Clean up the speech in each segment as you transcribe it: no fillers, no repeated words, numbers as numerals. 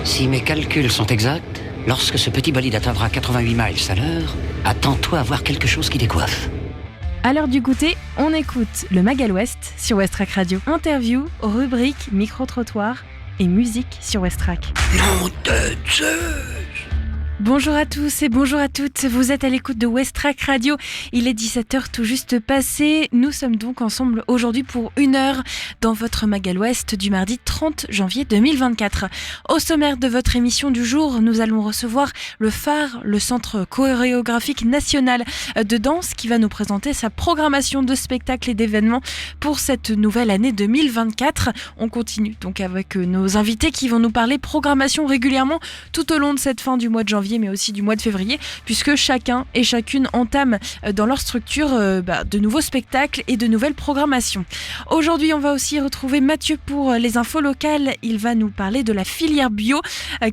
Si mes calculs sont exacts, lorsque ce petit bolide atteindra 88 miles à l'heure, attends-toi à voir quelque chose qui décoiffe. À l'heure du goûter, on écoute le Magal West sur Westrack Radio. Interview, rubrique, micro-trottoir et musique sur Westrack. Nom de Zeus! Bonjour à tous et bonjour à toutes, vous êtes à l'écoute de Westrack Radio, il est 17h tout juste passé, nous sommes donc ensemble aujourd'hui pour 1 heure dans votre Magal West du mardi 30 janvier 2024. Au sommaire de votre émission du jour, nous allons recevoir le phare, le Centre chorégraphique national de danse qui va nous présenter sa programmation de spectacles et d'événements pour cette nouvelle année 2024. On continue donc avec nos invités qui vont nous parler programmation régulièrement tout au long de cette fin du mois de janvier mais aussi du mois de février, puisque chacun et chacune entame dans leur structure de nouveaux spectacles et de nouvelles programmations. Aujourd'hui, on va aussi retrouver Mathieu pour les infos locales. Il va nous parler de la filière bio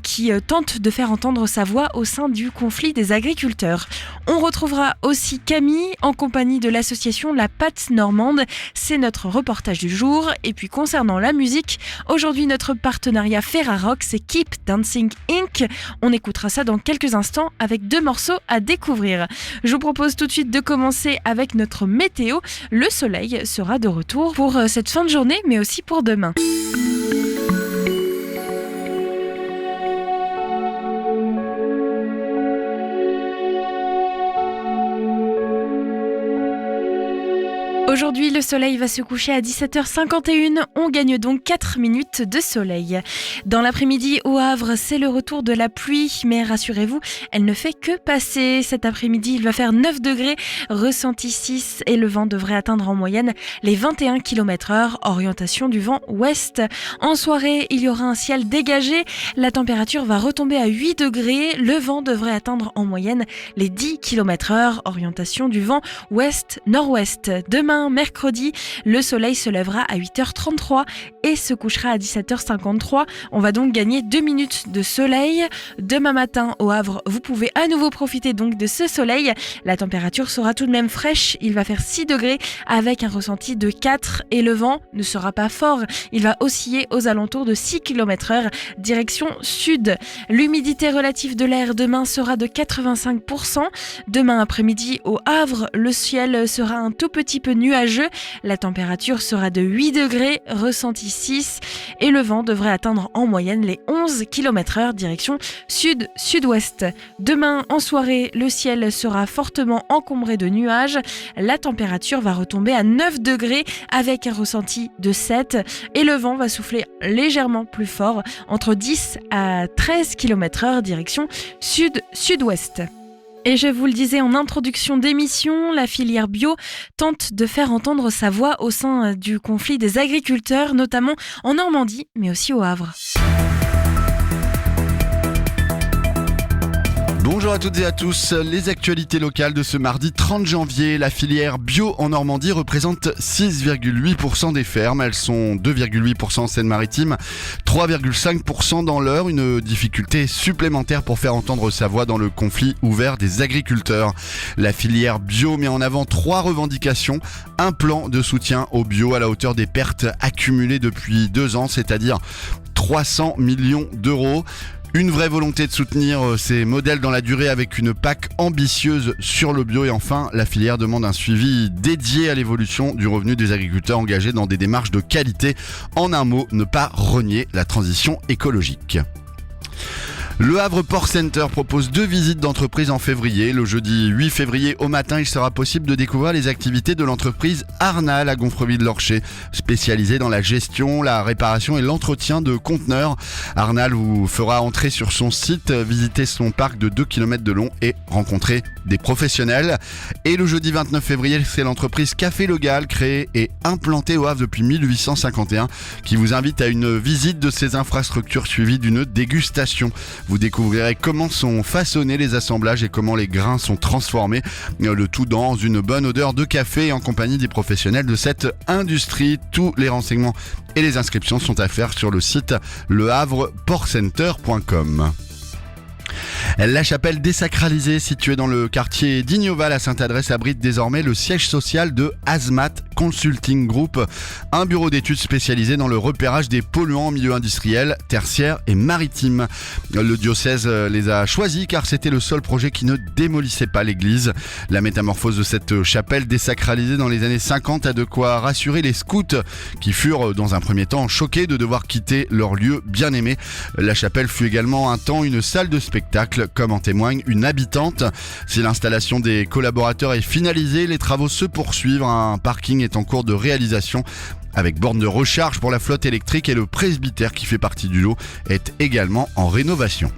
qui tente de faire entendre sa voix au sein du conflit des agriculteurs. On retrouvera aussi Camille en compagnie de l'association La Patte Normande. C'est notre reportage du jour. Et puis concernant la musique, aujourd'hui notre partenariat Ferrarock, c'est Keep Dancing Inc. On écoutera ça dans quelques instants avec 2 morceaux à découvrir. Je vous propose tout de suite de commencer avec notre météo. Le soleil sera de retour pour cette fin de journée, mais aussi pour demain. Aujourd'hui, le soleil va se coucher à 17h51. On gagne donc 4 minutes de soleil. Dans l'après-midi, au Havre, c'est le retour de la pluie. Mais rassurez-vous, elle ne fait que passer. Cet après-midi, il va faire 9 degrés, ressenti 6 et le vent devrait atteindre en moyenne les 21 km/h, orientation du vent ouest. En soirée, il y aura un ciel dégagé. La température va retomber à 8 degrés. Le vent devrait atteindre en moyenne les 10 km/h, orientation du vent ouest-nord-ouest. Demain, mercredi, le soleil se lèvera à 8h33 et se couchera à 17h53. On va donc gagner 2 minutes de soleil. Demain matin, au Havre, vous pouvez à nouveau profiter donc de ce soleil. La température sera tout de même fraîche. Il va faire 6 degrés avec un ressenti de 4 et le vent ne sera pas fort. Il va osciller aux alentours de 6 km/h, direction sud. L'humidité relative de l'air demain sera de 85%. Demain après-midi, au Havre, le ciel sera un tout petit peu nuageux. La température sera de 8 degrés, ressenti 6 et le vent devrait atteindre en moyenne les 11 km/h direction sud-sud-ouest. Demain en soirée, le ciel sera fortement encombré de nuages. La température va retomber à 9 degrés avec un ressenti de 7 et le vent va souffler légèrement plus fort entre 10 à 13 km/h direction sud-sud-ouest. Et je vous le disais en introduction d'émission, la filière bio tente de faire entendre sa voix au sein du conflit des agriculteurs, notamment en Normandie, mais aussi au Havre. Bonjour à toutes et à tous, les actualités locales de ce mardi 30 janvier. La filière bio en Normandie représente 6,8% des fermes. Elles sont 2,8% en Seine-Maritime, 3,5% dans l'Eure. Une difficulté supplémentaire pour faire entendre sa voix dans le conflit ouvert des agriculteurs. La filière bio met en avant 3 revendications. Un plan de soutien au bio à la hauteur des pertes accumulées depuis 2 ans, c'est-à-dire 300 millions d'euros. Une vraie volonté de soutenir ces modèles dans la durée avec une PAC ambitieuse sur le bio. Et enfin, la filière demande un suivi dédié à l'évolution du revenu des agriculteurs engagés dans des démarches de qualité. En un mot, ne pas renier la transition écologique. Le Havre Port Center propose 2 visites d'entreprise en février. Le jeudi 8 février au matin, il sera possible de découvrir les activités de l'entreprise Arnal à Gonfreville-Lorcher, spécialisée dans la gestion, la réparation et l'entretien de conteneurs. Arnal vous fera entrer sur son site, visiter son parc de 2 km de long et rencontrer des professionnels. Et le jeudi 29 février, c'est l'entreprise Café Le Gall, créée et implantée au Havre depuis 1851, qui vous invite à une visite de ses infrastructures suivie d'une dégustation. Vous découvrirez comment sont façonnés les assemblages et comment les grains sont transformés. Le tout dans une bonne odeur de café en compagnie des professionnels de cette industrie. Tous les renseignements et les inscriptions sont à faire sur le site lehavreportcenter.com. La chapelle désacralisée située dans le quartier d'Ignoval à Sainte-Adresse abrite désormais le siège social de Hazmat Consulting Group, un bureau d'études spécialisé dans le repérage des polluants en milieu industriel, tertiaire et maritime. Le diocèse les a choisis car c'était le seul projet qui ne démolissait pas l'église. La métamorphose de cette chapelle désacralisée dans les années 50 a de quoi rassurer les scouts qui furent dans un premier temps choqués de devoir quitter leur lieu bien aimé. La chapelle fut également un temps une salle de spectacle, comme en témoigne une habitante. Si l'installation des collaborateurs est finalisée, les travaux se poursuivent. Un parking est en cours de réalisation avec borne de recharge pour la flotte électrique et le presbytère qui fait partie du lot est également en rénovation.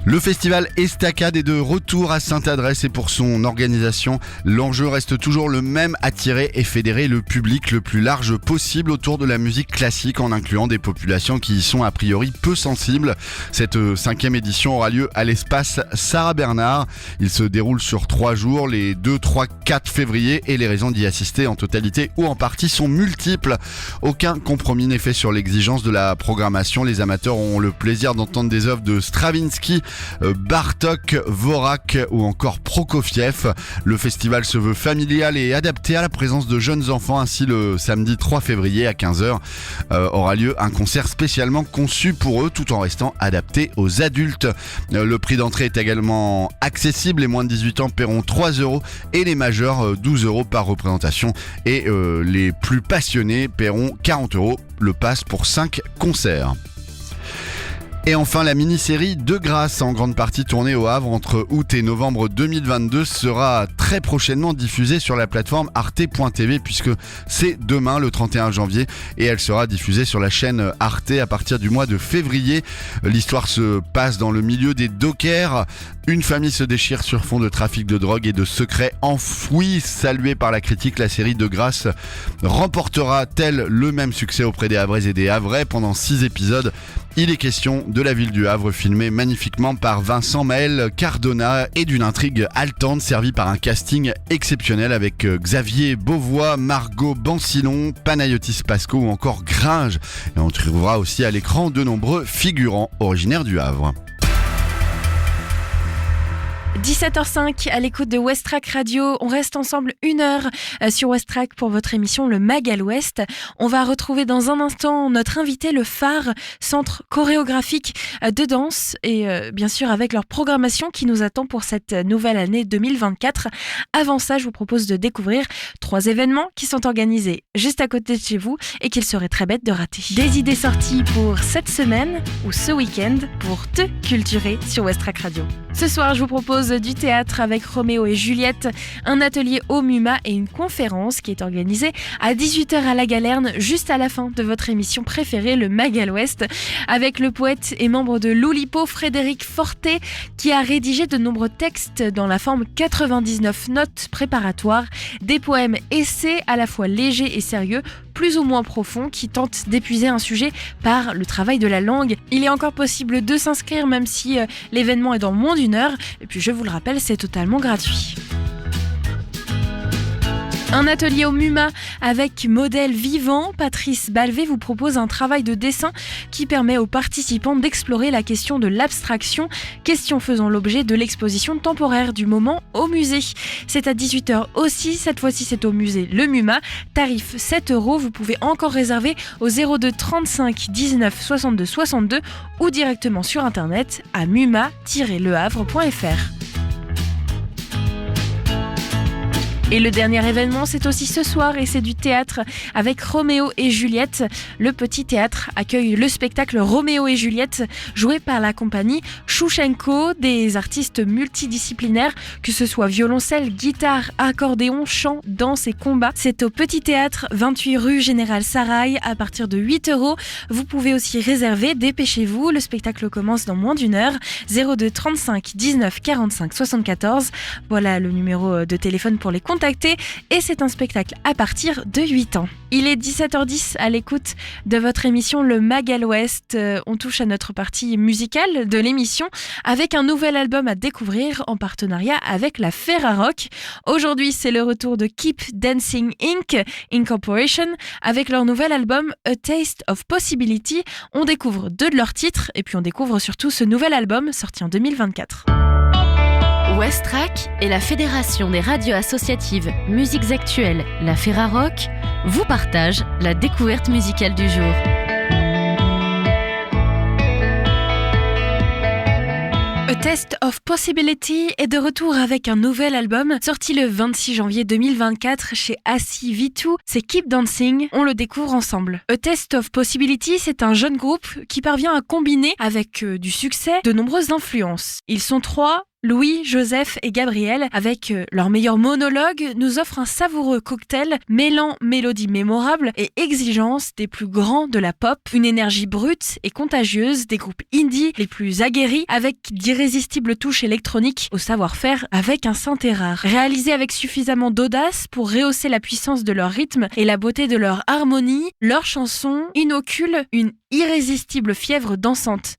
Le festival Estacade est de retour à Sainte-Adresse et pour son organisation, l'enjeu reste toujours le même, attirer et fédérer le public le plus large possible autour de la musique classique en incluant des populations qui y sont a priori peu sensibles. Cette 5e édition aura lieu à l'espace Sarah Bernard. Il se déroule sur 3 jours, les 2, 3, 4 février et les raisons d'y assister en totalité ou en partie sont multiples. Aucun compromis n'est fait sur l'exigence de la programmation. Les amateurs auront le plaisir d'entendre des œuvres de Stravinsky, Bartók, Dvorak ou encore Prokofiev. Le festival se veut familial et adapté à la présence de jeunes enfants. Ainsi, le samedi 3 février à 15h aura lieu un concert spécialement conçu pour eux tout en restant adapté aux adultes. Le prix d'entrée est également accessible. Les moins de 18 ans paieront 3 € et les majeurs 12 € par représentation et les plus passionnés paieront 40 €. Le pass pour 5 concerts. Et enfin, la mini-série De Grâce, en grande partie tournée au Havre entre août et novembre 2022, sera très prochainement diffusée sur la plateforme arte.tv puisque c'est demain le 31 janvier et elle sera diffusée sur la chaîne Arte à partir du mois de février. L'histoire se passe dans le milieu des dockers. Une famille se déchire sur fond de trafic de drogue et de secrets enfouis. Saluée par la critique, la série De Grâce remportera-t-elle le même succès auprès des Havraises et des Havrais? Pendant 6 épisodes, il est question de la ville du Havre, filmée magnifiquement par Vincent Maël Cardona et d'une intrigue haletante servie par un casting exceptionnel avec Xavier Beauvois, Margot Bancillon, Panayotis Pasco ou encore Gringe. Et on trouvera aussi à l'écran de nombreux figurants originaires du Havre. 17h05 à l'écoute de Westrack Radio. On reste ensemble 1 heure sur Westrack pour votre émission Le Mag à l'Ouest. On va retrouver dans un instant notre invité, le Phare, centre chorégraphique de danse et bien sûr avec leur programmation qui nous attend pour cette nouvelle année 2024. Avant ça, je vous propose de découvrir 3 événements qui sont organisés juste à côté de chez vous et qu'il serait très bête de rater. Des idées sorties pour cette semaine ou ce week-end pour te culturer sur Westrack Radio. Ce soir, je vous propose du théâtre avec Roméo et Juliette, un atelier au MUMA et une conférence qui est organisée à 18h à la Galerne, juste à la fin de votre émission préférée, le Mag à l'Ouest, avec le poète et membre de l'Oulipo, Frédéric Fortet, qui a rédigé de nombreux textes dans la forme 99 notes préparatoires, des poèmes essais à la fois légers et sérieux, plus ou moins profonds, qui tentent d'épuiser un sujet par le travail de la langue. Il est encore possible de s'inscrire, même si l'événement est dans moins d'1 heure. Et puis je vous le rappelle, c'est totalement gratuit. Un atelier au MUMA avec modèle vivant. Patrice Balvé vous propose un travail de dessin qui permet aux participants d'explorer la question de l'abstraction, question faisant l'objet de l'exposition temporaire du moment au musée. C'est à 18h aussi, cette fois-ci c'est au musée Le MUMA. Tarif 7 €, vous pouvez encore réserver au 02 35 19 62 62 ou directement sur internet à muma-lehavre.fr. Et le dernier événement, c'est aussi ce soir et c'est du théâtre avec Roméo et Juliette. Le petit théâtre accueille le spectacle Roméo et Juliette, joué par la compagnie Chouchenko, des artistes multidisciplinaires, que ce soit violoncelle, guitare, accordéon, chant, danse et combat. C'est au petit théâtre, 28 rue Général Sarail, à partir de 8 €. Vous pouvez aussi réserver, dépêchez-vous, le spectacle commence dans moins d'1 heure. 02 35 19 45 74. Voilà le numéro de téléphone pour les contacter et c'est un spectacle à partir de 8 ans. Il est 17h10 à l'écoute de votre émission Le Mag à l'Ouest. On touche à notre partie musicale de l'émission avec un nouvel album à découvrir en partenariat avec la Ferrarock. Aujourd'hui, c'est le retour de Keep Dancing Inc. Incorporation avec leur nouvel album A Taste of Possibility. On découvre 2 de leurs titres et puis on découvre surtout ce nouvel album sorti en 2024. Westrack et la Fédération des radios associatives Musiques Actuelles, la Ferrarock, vous partagent la découverte musicale du jour. A Taste of Possibility est de retour avec un nouvel album sorti le 26 janvier 2024 chez Asi V2, c'est Keep Dancing, on le découvre ensemble. A Taste of Possibility, c'est un jeune groupe qui parvient à combiner avec du succès de nombreuses influences. Ils sont 3, Louis, Joseph et Gabriel, avec leur meilleur monologue, nous offrent un savoureux cocktail mêlant mélodies mémorables et exigences des plus grands de la pop, une énergie brute et contagieuse des groupes indie les plus aguerris avec d'irrésistibles touches électroniques au savoir-faire avec un synthé rare. Réalisés avec suffisamment d'audace pour rehausser la puissance de leur rythme et la beauté de leur harmonie, leurs chansons inoculent une irrésistible fièvre dansante.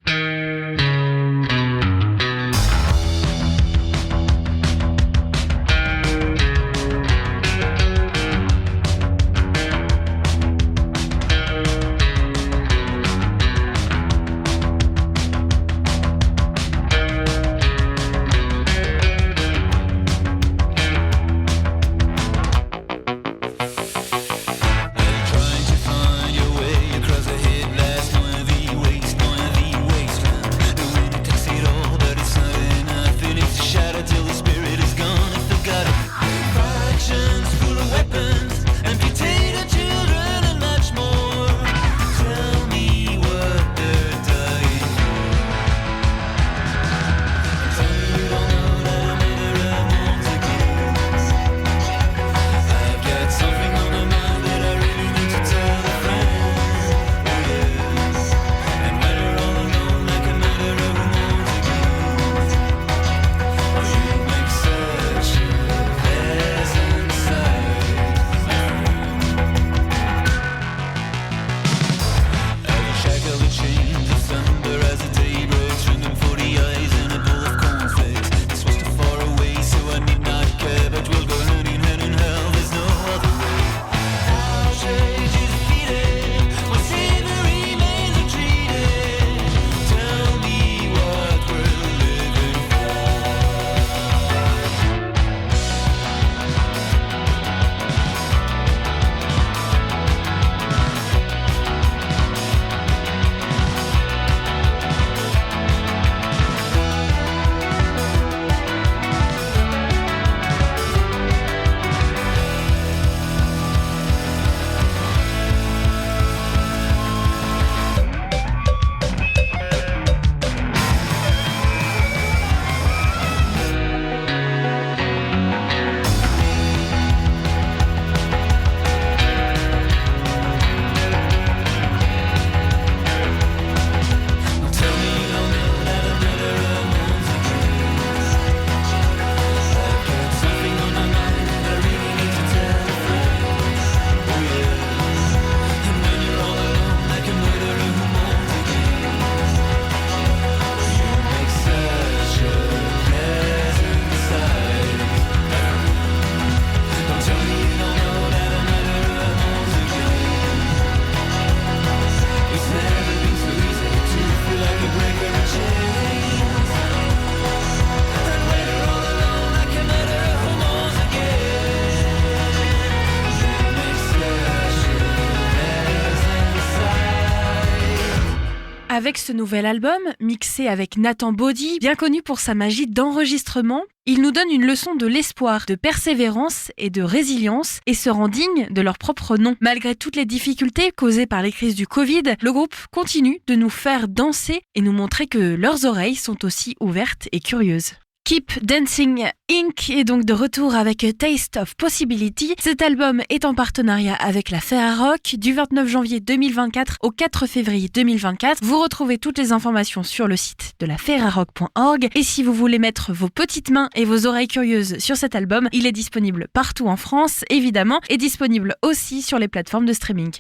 Avec ce nouvel album, mixé avec Nathan Baudy, bien connu pour sa magie d'enregistrement, il nous donne une leçon de l'espoir, de persévérance et de résilience et se rend digne de leur propre nom. Malgré toutes les difficultés causées par les crises du Covid, le groupe continue de nous faire danser et nous montrer que leurs oreilles sont aussi ouvertes et curieuses. Keep Dancing Inc. est donc de retour avec A Taste of Possibility. Cet album est en partenariat avec la Ferrarock du 29 janvier 2024 au 4 février 2024. Vous retrouvez toutes les informations sur le site de la ferrarock.org. Et si vous voulez mettre vos petites mains et vos oreilles curieuses sur cet album, il est disponible partout en France, évidemment, et disponible aussi sur les plateformes de streaming.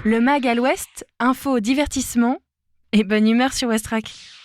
Le Mag à l'Ouest, info, divertissement et bonne humeur sur Westrack.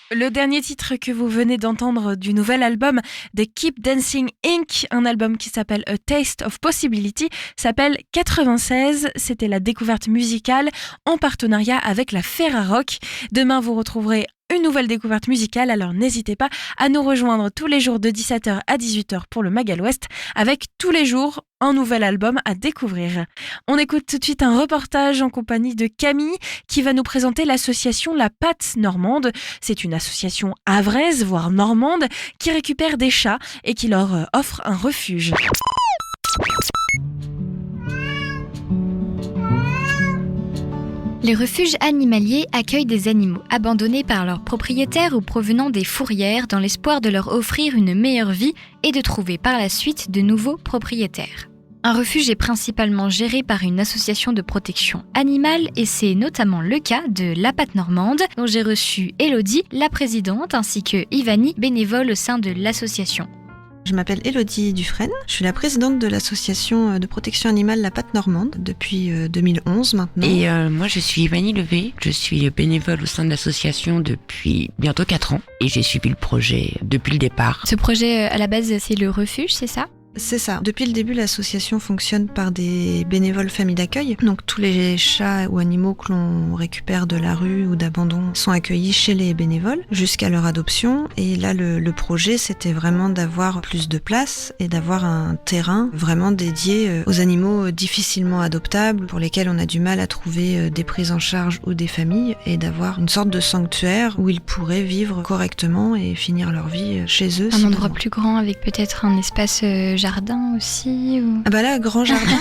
Le dernier titre que vous venez d'entendre du nouvel album de Keep Dancing Inc., un album qui s'appelle A Taste of Possibility, s'appelle 96. C'était la découverte musicale en partenariat avec la Ferrarock. Demain, vous retrouverez une nouvelle découverte musicale, alors n'hésitez pas à nous rejoindre tous les jours de 17h à 18h pour le Mag à l'Ouest, avec tous les jours un nouvel album à découvrir. On écoute tout de suite un reportage en compagnie de Camille qui va nous présenter l'association La Patte Normande. C'est une association havraise, voire normande, qui récupère des chats et qui leur offre un refuge. Les refuges animaliers accueillent des animaux abandonnés par leurs propriétaires ou provenant des fourrières dans l'espoir de leur offrir une meilleure vie et de trouver par la suite de nouveaux propriétaires. Un refuge est principalement géré par une association de protection animale et c'est notamment le cas de La Patte Normande dont j'ai reçu Elodie, la présidente, ainsi que Ivani, bénévole au sein de l'association. Je m'appelle Elodie Dufresne, je suis la présidente de l'association de protection animale La Patte Normande depuis 2011 maintenant. Et moi je suis Ivani Levé, je suis bénévole au sein de l'association depuis bientôt 4 ans et j'ai suivi le projet depuis le départ. Ce projet à la base c'est le refuge, c'est ça ? C'est ça. Depuis le début, l'association fonctionne par des bénévoles familles d'accueil. Donc tous les chats ou animaux que l'on récupère de la rue ou d'abandon sont accueillis chez les bénévoles jusqu'à leur adoption. Et là, le projet, c'était vraiment d'avoir plus de place et d'avoir un terrain vraiment dédié aux animaux difficilement adoptables, pour lesquels on a du mal à trouver des prises en charge ou des familles, et d'avoir une sorte de sanctuaire où ils pourraient vivre correctement et finir leur vie chez eux. Un endroit plus grand avec peut-être un espace jardin aussi ou... Ah bah là, grand jardin,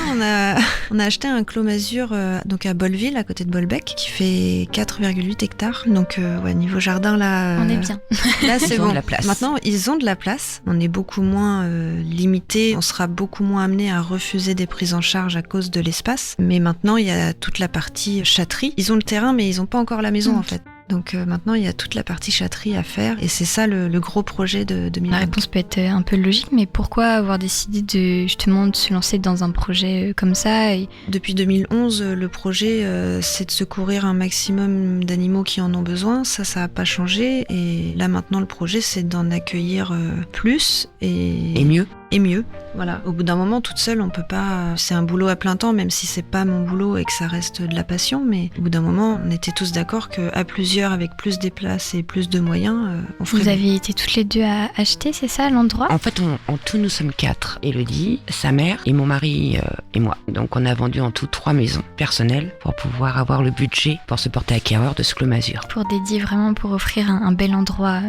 on a acheté un clos masure donc à Bolville, à côté de Bolbec, qui fait 4,8 hectares. Donc ouais, niveau jardin là, on est bien. Là c'est Ils ont bon. de la place. Maintenant ils ont de la place. On est beaucoup moins limité. On sera beaucoup moins amené à refuser des prises en charge à cause de l'espace. Mais maintenant il y a toute la partie chatterie. Ils ont le terrain, mais ils n'ont pas encore la maison en fait. Donc maintenant, il y a toute la partie chatterie à faire et c'est ça le gros projet de 2020. La réponse peut être un peu logique, mais pourquoi avoir décidé de se lancer dans un projet comme ça Depuis 2011, le projet, c'est de secourir un maximum d'animaux qui en ont besoin. Ça n'a pas changé. Et là, maintenant, le projet, c'est d'en accueillir plus et mieux. Et mieux. Voilà. Au bout d'un moment, toute seule, on peut pas. C'est un boulot à plein temps, même si c'est pas mon boulot et que ça reste de la passion. Mais au bout d'un moment, on était tous d'accord qu'à plusieurs, avec plus de places et plus de moyens, on ferait. Vous avez été toutes les deux à acheter, c'est ça, l'endroit ? En fait, en tout, nous sommes 4. Elodie, sa mère et mon mari et moi. Donc, on a vendu en tout 3 maisons personnelles pour pouvoir avoir le budget pour se porter acquéreur de ce clos masure. Pour dédier vraiment, pour offrir un bel endroit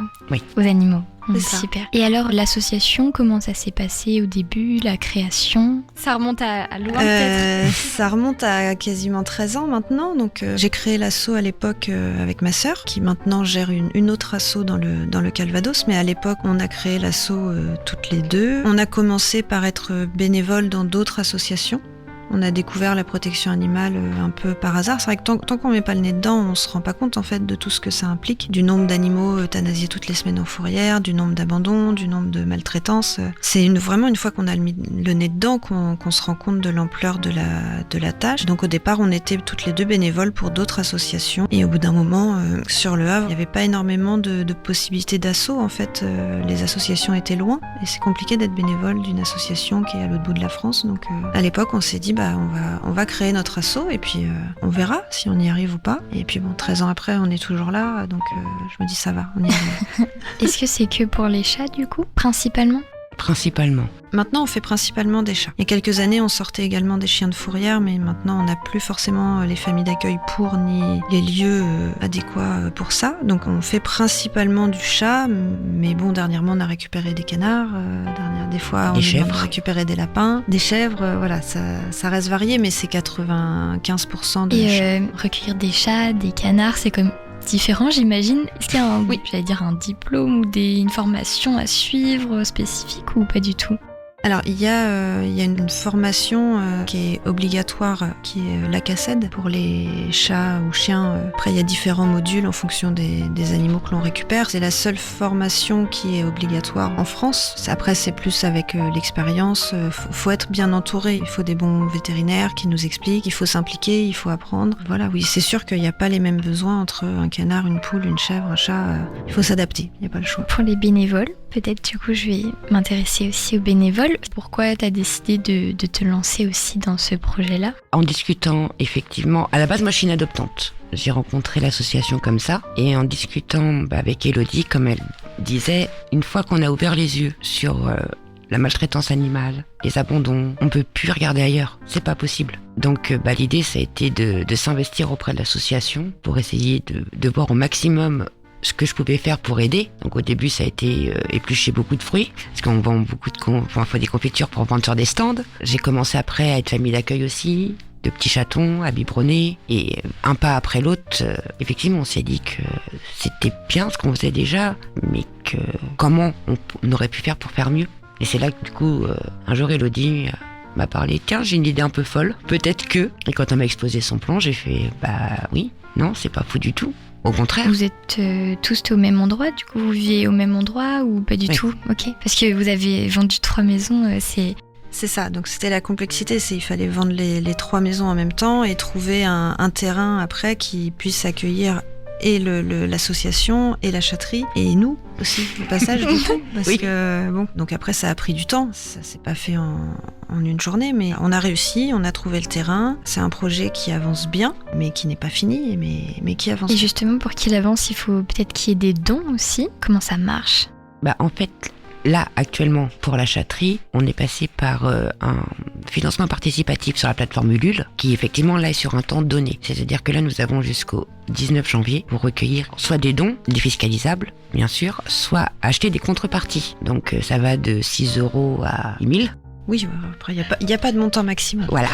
aux animaux. Super. Et alors, l'association, comment ça s'est passé au début, la création ? Ça remonte à loin peut-être ? Ça remonte à quasiment 13 ans maintenant. Donc, j'ai créé l'asso à l'époque avec ma sœur, qui maintenant gère une autre asso dans le Calvados. Mais à l'époque, on a créé l'asso toutes les deux. On a commencé par être bénévole dans d'autres associations. On a découvert la protection animale un peu par hasard. C'est vrai que tant qu'on met pas le nez dedans, on se rend pas compte en fait de tout ce que ça implique. Du nombre d'animaux euthanasiés toutes les semaines en fourrière, du nombre d'abandons, du nombre de maltraitances. C'est vraiment une fois qu'on a le nez dedans qu'on se rend compte de l'ampleur de la tâche. Donc au départ, on était toutes les deux bénévoles pour d'autres associations. Et au bout d'un moment, sur le Havre, il n'y avait pas énormément de possibilités d'assaut. En fait, les associations étaient loin et c'est compliqué d'être bénévole d'une association qui est à l'autre bout de la France. Donc à l'époque, on s'est dit on va créer notre asso et puis on verra si on y arrive ou pas. Et puis 13 ans après, on est toujours là, donc je me dis ça va, on y arrive. Est-ce que c'est que pour les chats du coup, principalement ? Principalement. Maintenant, on fait principalement des chats. Il y a quelques années, on sortait également des chiens de fourrière, mais maintenant, on n'a plus forcément les familles d'accueil pour, ni les lieux adéquats pour ça. Donc, on fait principalement du chat, mais bon, dernièrement, on a récupéré des canards, des fois, on a récupéré des lapins, des chèvres, voilà, ça reste varié, mais c'est 95% de chats. Et recueillir des chats, des canards, c'est comme différent, j'imagine. Est-ce qu'il y a un diplôme ou une formation à suivre spécifique ou pas du tout ? Alors, il y a une formation qui est obligatoire, qui est l'ACACED pour les chats ou chiens. Après, il y a différents modules en fonction des animaux que l'on récupère. C'est la seule formation qui est obligatoire en France. Après, c'est plus avec l'expérience. Faut être bien entouré. Il faut des bons vétérinaires qui nous expliquent. Il faut s'impliquer, il faut apprendre. Voilà, oui, c'est sûr qu'il n'y a pas les mêmes besoins entre un canard, une poule, une chèvre, un chat. Il faut s'adapter, il n'y a pas le choix. Pour les bénévoles, peut-être du coup je vais m'intéresser aussi aux bénévoles. Pourquoi tu as décidé de te lancer aussi dans ce projet-là ? En discutant, effectivement, à la base, moi je suis une adoptante. J'ai rencontré l'association comme ça, et en discutant avec Elodie, comme elle disait, une fois qu'on a ouvert les yeux sur la maltraitance animale, les abandons, on peut plus regarder ailleurs, c'est pas possible. Donc l'idée ça a été de s'investir auprès de l'association pour essayer de voir au maximum ce que je pouvais faire pour aider. Donc au début ça a été éplucher beaucoup de fruits, parce qu'on vend on fait des confitures pour vendre sur des stands. J'ai commencé après à être famille d'accueil aussi, de petits chatons à biberonner, et un pas après l'autre, effectivement on s'est dit que c'était bien ce qu'on faisait déjà, mais que comment on aurait pu faire pour faire mieux. Et c'est là que du coup un jour Elodie m'a parlé, tiens j'ai une idée un peu folle, peut-être que, et quand on m'a exposé son plan j'ai fait oui, non c'est pas fou du tout. Au contraire. Vous êtes tous au même endroit, du coup vous viviez au même endroit ou pas du tout ? Ok. Parce que vous avez vendu 3 maisons, C'est ça, donc c'était la complexité, il fallait vendre les 3 maisons en même temps et trouver un terrain après qui puisse accueillir et l'association et la chatterie et nous aussi au passage du coup, parce que bon, donc après ça a pris du temps, ça s'est pas fait en une journée, mais on a réussi, on a trouvé le terrain. C'est un projet qui avance bien, mais qui n'est pas fini, mais qui avance. Et justement pour qu'il avance, il faut peut-être qu'il y ait des dons aussi. Comment ça marche ? En fait, là, actuellement, pour la chatterie, on est passé par un financement participatif sur la plateforme Ulule, qui effectivement là est sur un temps donné. C'est-à-dire que là, nous avons jusqu'au 19 janvier pour recueillir soit des dons, défiscalisables, bien sûr, soit acheter des contreparties. Donc ça va de 6 € à 8 000. Oui, après, il n'y a pas de montant maximum. Voilà.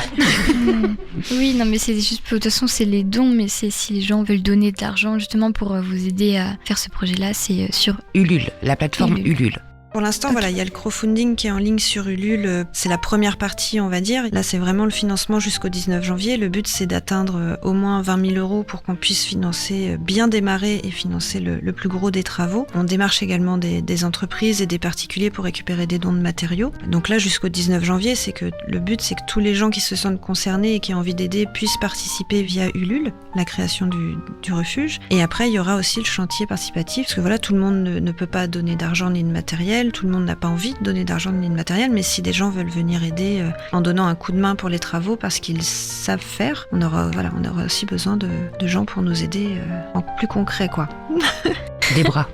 Oui, non, mais c'est juste, de toute façon, c'est les dons, mais c'est si les gens veulent donner de l'argent, justement, pour vous aider à faire ce projet-là, c'est sur Ulule, la plateforme Ulule. Pour l'instant, voilà, il y a le crowdfunding qui est en ligne sur Ulule. C'est la première partie, on va dire. Là, c'est vraiment le financement jusqu'au 19 janvier. Le but, c'est d'atteindre au moins 20 000 € pour qu'on puisse financer, bien démarrer et financer le plus gros des travaux. On démarche également des entreprises et des particuliers pour récupérer des dons de matériaux. Donc là, jusqu'au 19 janvier, le but, c'est que tous les gens qui se sentent concernés et qui ont envie d'aider puissent participer via Ulule, la création du refuge. Et après, il y aura aussi le chantier participatif, parce que voilà, tout le monde ne peut pas donner d'argent ni de matériel. Tout le monde n'a pas envie de donner d'argent ni de matériel, mais si des gens veulent venir aider en donnant un coup de main pour les travaux parce qu'ils savent faire, on aura aussi besoin de gens pour nous aider en plus concret, quoi. Des bras.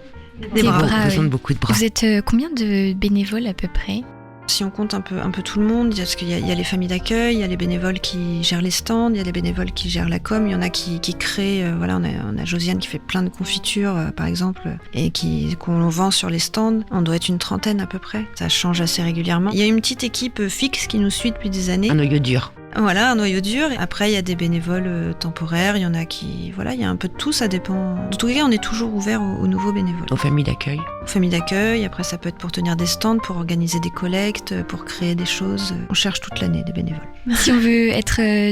Des bras, besoin de beaucoup de bras. Vous êtes combien de bénévoles à peu près ? Si on compte un peu tout le monde, parce qu'il y a les familles d'accueil, il y a les bénévoles qui gèrent les stands, il y a les bénévoles qui gèrent la com, il y en a qui créent, on a Josiane qui fait plein de confitures par exemple, et qu'on vend sur les stands. On doit être une 30aine à peu près, ça change assez régulièrement. Il y a une petite équipe fixe qui nous suit depuis des années. Un noyau dur. Voilà, un noyau dur. Après, il y a des bénévoles temporaires, il y en a qui... Voilà, il y a un peu de tout, ça dépend. En tout cas, on est toujours ouvert aux nouveaux bénévoles. Aux familles d'accueil. Aux familles d'accueil, après ça peut être pour tenir des stands, pour organiser des collectes, pour créer des choses. On cherche toute l'année des bénévoles. Si on veut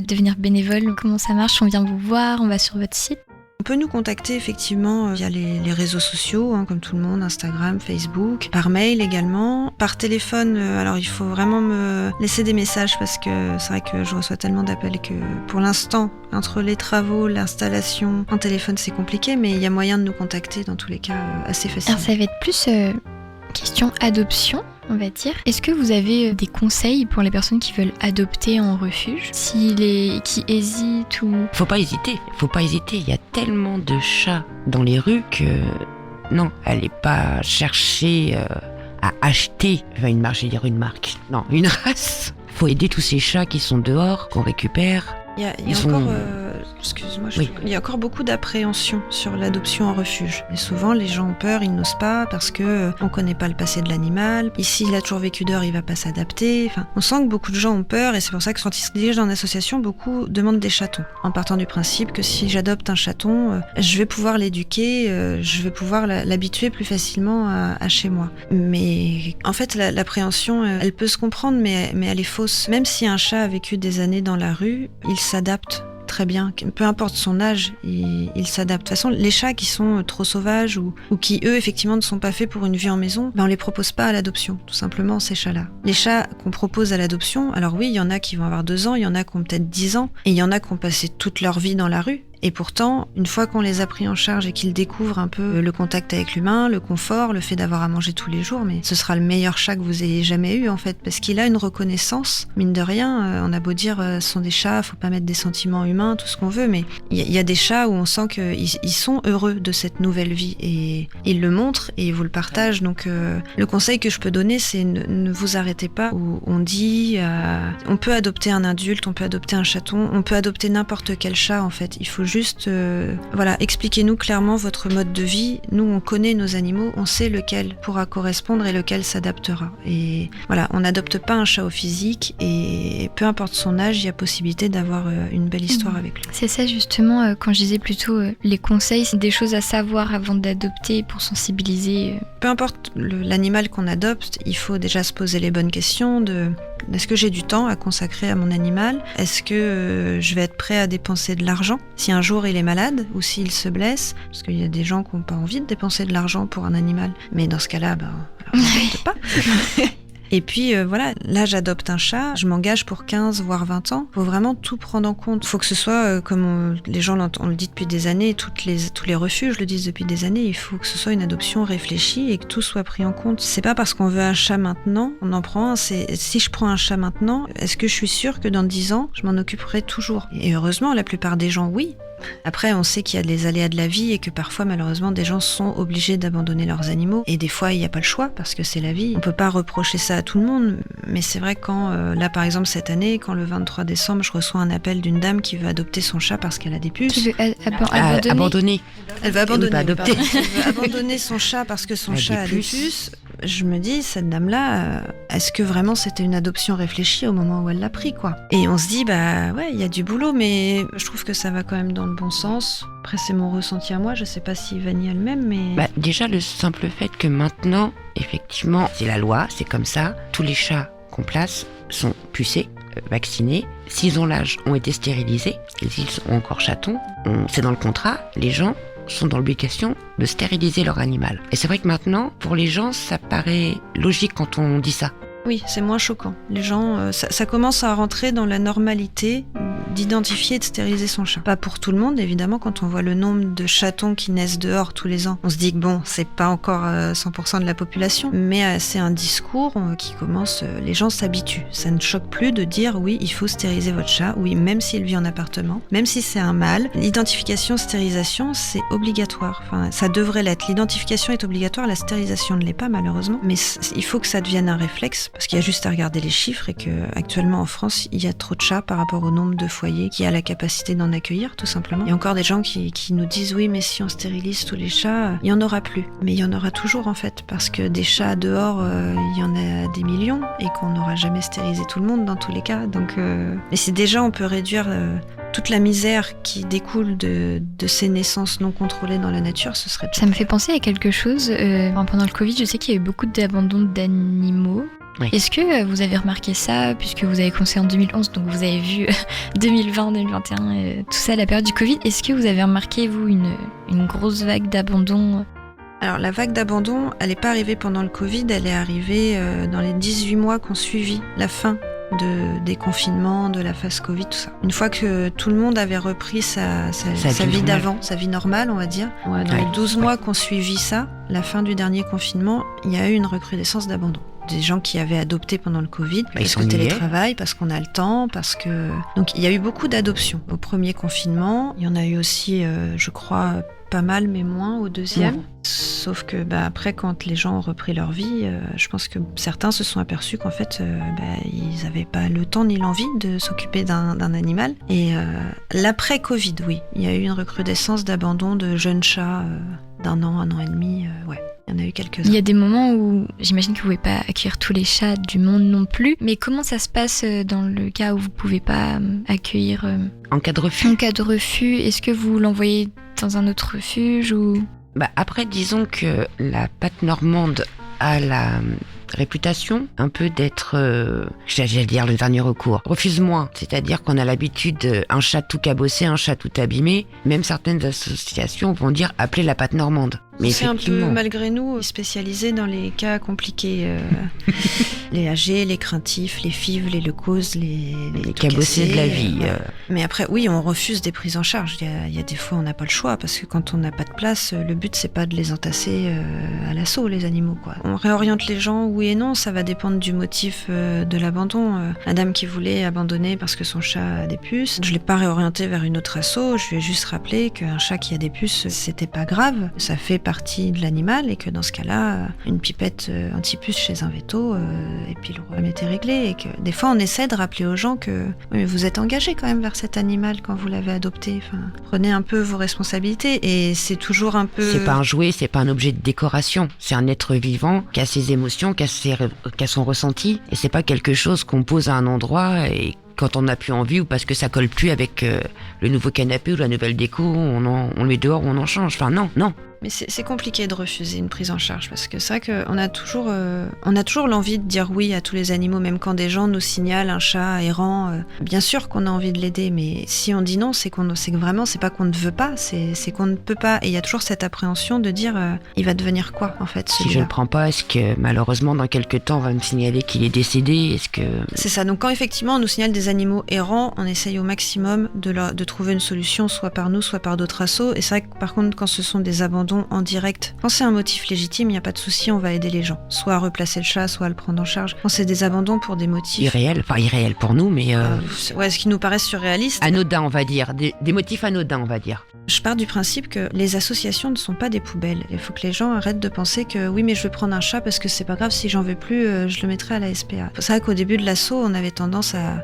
devenir bénévole, comment ça marche ? On vient vous voir, on va sur votre site ? On peut nous contacter effectivement via les réseaux sociaux, comme tout le monde, Instagram, Facebook, par mail également, par téléphone. Alors il faut vraiment me laisser des messages parce que c'est vrai que je reçois tellement d'appels que pour l'instant, entre les travaux, l'installation, en téléphone c'est compliqué, mais il y a moyen de nous contacter dans tous les cas assez facilement. Alors ça va être plus question adoption, on va dire. Est-ce que vous avez des conseils pour les personnes qui veulent adopter en refuge, qui hésitent ou... Faut pas hésiter. Il y a tellement de chats dans les rues que non, allez pas chercher à acheter une marque. Non, une race. Faut aider tous ces chats qui sont dehors, qu'on récupère. Il y a Ils encore, sont- excuse-moi, Oui. il y a encore beaucoup d'appréhension sur l'adoption en refuge. Et souvent, les gens ont peur, ils n'osent pas parce que on connaît pas le passé de l'animal. Ici, il a toujours vécu dehors, il va pas s'adapter. Enfin, on sent que beaucoup de gens ont peur et c'est pour ça que quand ils se dirigent dans une association, beaucoup demandent des chatons. En partant du principe que si j'adopte un chaton, je vais pouvoir l'éduquer, je vais pouvoir l'habituer plus facilement à chez moi. Mais en fait, l'appréhension, elle peut se comprendre, mais elle est fausse. Même si un chat a vécu des années dans la rue, il s'adapte très bien. Peu importe son âge, il s'adapte. De toute façon, les chats qui sont trop sauvages ou qui, eux, effectivement, ne sont pas faits pour une vie en maison, on les propose pas à l'adoption, tout simplement, ces chats-là. Les chats qu'on propose à l'adoption, alors oui, il y en a qui vont avoir 2 ans, il y en a qui ont peut-être 10 ans, et il y en a qui ont passé toute leur vie dans la rue. Et pourtant, une fois qu'on les a pris en charge et qu'ils découvrent un peu le contact avec l'humain, le confort, le fait d'avoir à manger tous les jours, mais ce sera le meilleur chat que vous ayez jamais eu en fait, parce qu'il a une reconnaissance. Mine de rien, on a beau dire ce sont des chats, faut pas mettre des sentiments humains, tout ce qu'on veut, mais il y a des chats où on sent qu'ils sont heureux de cette nouvelle vie et ils le montrent et ils vous le partagent. Donc le conseil que je peux donner, c'est ne vous arrêtez pas où on dit on peut adopter un adulte, on peut adopter un chaton, on peut adopter n'importe quel chat en fait. Il faut juste, expliquez-nous clairement votre mode de vie. Nous, on connaît nos animaux, on sait lequel pourra correspondre et lequel s'adaptera. Et voilà, on n'adopte pas un chat au physique et peu importe son âge, il y a possibilité d'avoir une belle histoire avec lui. C'est ça justement, quand je disais plutôt les conseils, c'est des choses à savoir avant d'adopter pour sensibiliser. Peu importe l'animal qu'on adopte, il faut déjà se poser les bonnes questions est-ce que j'ai du temps à consacrer à mon animal? Est-ce que je vais être prêt à dépenser de l'argent si un jour il est malade ou s'il se blesse? Parce qu'il y a des gens qui n'ont pas envie de dépenser de l'argent pour un animal. Mais dans ce cas-là, alors on n'adopte pas. Et puis là j'adopte un chat, je m'engage pour 15 voire 20 ans. Faut vraiment tout prendre en compte. Faut que ce soit comme les gens on le dit depuis des années, tous les refuges le disent depuis des années, il faut que ce soit une adoption réfléchie et que tout soit pris en compte. C'est pas parce qu'on veut un chat maintenant, on en prend un, c'est si je prends un chat maintenant, est-ce que je suis sûre que dans 10 ans, je m'en occuperai toujours? Et heureusement, la plupart des gens oui. Après, on sait qu'il y a les aléas de la vie et que parfois, malheureusement, des gens sont obligés d'abandonner leurs animaux. Et des fois, il n'y a pas le choix parce que c'est la vie. On peut pas reprocher ça à tout le monde. Mais c'est vrai quand, là, par exemple, cette année, quand le 23 décembre, je reçois un appel d'une dame qui veut adopter son chat parce qu'elle a des puces. Tu veux abandonner Abandonner. Elle veut abandonner. Pas adopter. Pardon. Elle veut abandonner son chat parce que son chat a des puces. Je me dis, cette dame-là, est-ce que vraiment c'était une adoption réfléchie au moment où elle l'a pris, quoi? Et on se dit, il y a du boulot, mais je trouve que ça va quand même dans le bon sens. Après, c'est mon ressenti à moi, je sais pas si Vanny a le même, mais... Déjà, le simple fait que maintenant, effectivement, c'est la loi, c'est comme ça, tous les chats qu'on place sont pucés, vaccinés. S'ils ont l'âge, ont été stérilisés. Et s'ils sont encore chatons, c'est dans le contrat, les gens sont dans l'obligation de stériliser leur animal. Et c'est vrai que maintenant, pour les gens, ça paraît logique quand on dit ça. Oui, c'est moins choquant. Les gens, ça commence à rentrer dans la normalité d'identifier et de stériliser son chat. Pas pour tout le monde, évidemment, quand on voit le nombre de chatons qui naissent dehors tous les ans. On se dit que bon, c'est pas encore 100% de la population, mais c'est un discours qui commence, les gens s'habituent. Ça ne choque plus de dire oui, il faut stériliser votre chat, oui, même s'il vit en appartement, même si c'est un mâle. L'identification, stérilisation, c'est obligatoire. Enfin, ça devrait l'être. L'identification est obligatoire, la stérilisation ne l'est pas malheureusement, mais il faut que ça devienne un réflexe. Parce qu'il y a juste à regarder les chiffres et qu'actuellement en France, il y a trop de chats par rapport au nombre de foyers qui a la capacité d'en accueillir, tout simplement. Il y a encore des gens qui nous disent oui, mais si on stérilise tous les chats, il n'y en aura plus. Mais il y en aura toujours en fait, parce que des chats dehors, il y en a des millions et qu'on n'aura jamais stérilisé tout le monde dans tous les cas. Donc, mais si déjà on peut réduire toute la misère qui découle de ces naissances non contrôlées dans la nature, ce serait... Ça me fait penser à quelque chose. Pendant le Covid, je sais qu'il y a eu beaucoup d'abandon d'animaux. Oui. Est-ce que vous avez remarqué ça, puisque vous avez commencé en 2011, donc vous avez vu 2020, 2021, tout ça, la période du Covid. Est-ce que vous avez remarqué, vous, une grosse vague d'abandon? Alors la vague d'abandon, elle n'est pas arrivée pendant le Covid, elle est arrivée dans les 18 mois qu'on suivit la fin des confinements, de la phase Covid, tout ça. Une fois que tout le monde avait repris sa vie d'avant, sa vie normale, on va dire, dans les 12 mois qu'on suivit ça, la fin du dernier confinement, il y a eu une recrudescence d'abandon. Des gens qui avaient adopté pendant le Covid, parce que télétravail, parce qu'on a le temps, parce que... Donc il y a eu beaucoup d'adoptions. Au premier confinement, il y en a eu aussi, je crois, pas mal, mais moins au deuxième. Sauf que après, quand les gens ont repris leur vie, je pense que certains se sont aperçus qu'en fait, ils n'avaient pas le temps ni l'envie de s'occuper d'un animal. Et l'après-Covid, oui, il y a eu une recrudescence d'abandon de jeunes chats d'1 an, 1 an et demi. Il y en a eu quelques-uns. Il y a des moments où j'imagine que vous ne pouvez pas accueillir tous les chats du monde non plus, mais comment ça se passe dans le cas où vous ne pouvez pas accueillir En cas de refus. En cas de refus, est-ce que vous l'envoyez dans un autre refuge ou... Après, disons que la patte normande a la réputation un peu d'être, j'allais dire, le dernier recours. Refuse moins, c'est-à-dire qu'on a l'habitude, un chat tout cabossé, un chat tout abîmé. Même certaines associations vont dire appeler la patte normande. Mais c'est un peu, malgré nous, spécialisé dans les cas compliqués. Les âgés, les craintifs, les fives, les leucoses, les cabossés de la vie. Mais après, oui, on refuse des prises en charge. Il y a des fois, on n'a pas le choix, parce que quand on n'a pas de place, le but, c'est pas de les entasser à l'assaut, les animaux, quoi. On réoriente les gens, oui et non, ça va dépendre du motif de l'abandon. La dame qui voulait abandonner parce que son chat a des puces, je l'ai pas réorienté vers une autre asso, je lui ai juste rappelé qu'un chat qui a des puces, c'était pas grave, ça fait partie de l'animal, et que dans ce cas-là, une pipette anti-puce chez un véto, et puis le problème était réglé. Et que des fois, on essaie de rappeler aux gens que oui, vous êtes engagés quand même vers cet animal quand vous l'avez adopté. Enfin, prenez un peu vos responsabilités, et c'est toujours un peu... C'est pas un jouet, c'est pas un objet de décoration, c'est un être vivant qui a ses émotions, qui a son ressenti, et c'est pas quelque chose qu'on pose à un endroit et quand on n'a plus envie ou parce que ça colle plus avec le nouveau canapé ou la nouvelle déco, on le met dehors ou on en change. Enfin non. Mais c'est compliqué de refuser une prise en charge, parce que c'est vrai qu'on a toujours l'envie de dire oui à tous les animaux, même quand des gens nous signalent un chat errant. Bien sûr qu'on a envie de l'aider, mais si on dit non, c'est que vraiment, c'est pas qu'on ne veut pas, c'est qu'on ne peut pas. Et il y a toujours cette appréhension de dire il va devenir quoi, en fait, celui-là. Si je le prends pas, est-ce que malheureusement dans quelques temps on va me signaler qu'il est décédé? C'est ça. Donc quand effectivement on nous signale des animaux errants, on essaye au maximum de trouver une solution, soit par nous, soit par d'autres assos. Et c'est vrai que par contre, quand ce sont des abandons en direct, quand c'est un motif légitime, il n'y a pas de souci, on va aider les gens, soit à replacer le chat, soit à le prendre en charge. Quand c'est des abandons pour des motifs irréels pour nous, mais ce qui nous paraît surréaliste, anodin, on va dire, des motifs anodins, on va dire. Je pars du principe que les associations ne sont pas des poubelles. Il faut que les gens arrêtent de penser que oui, mais je vais prendre un chat parce que c'est pas grave, si j'en veux plus, je le mettrai à la SPA. C'est vrai qu'au début de l'assaut, on avait tendance à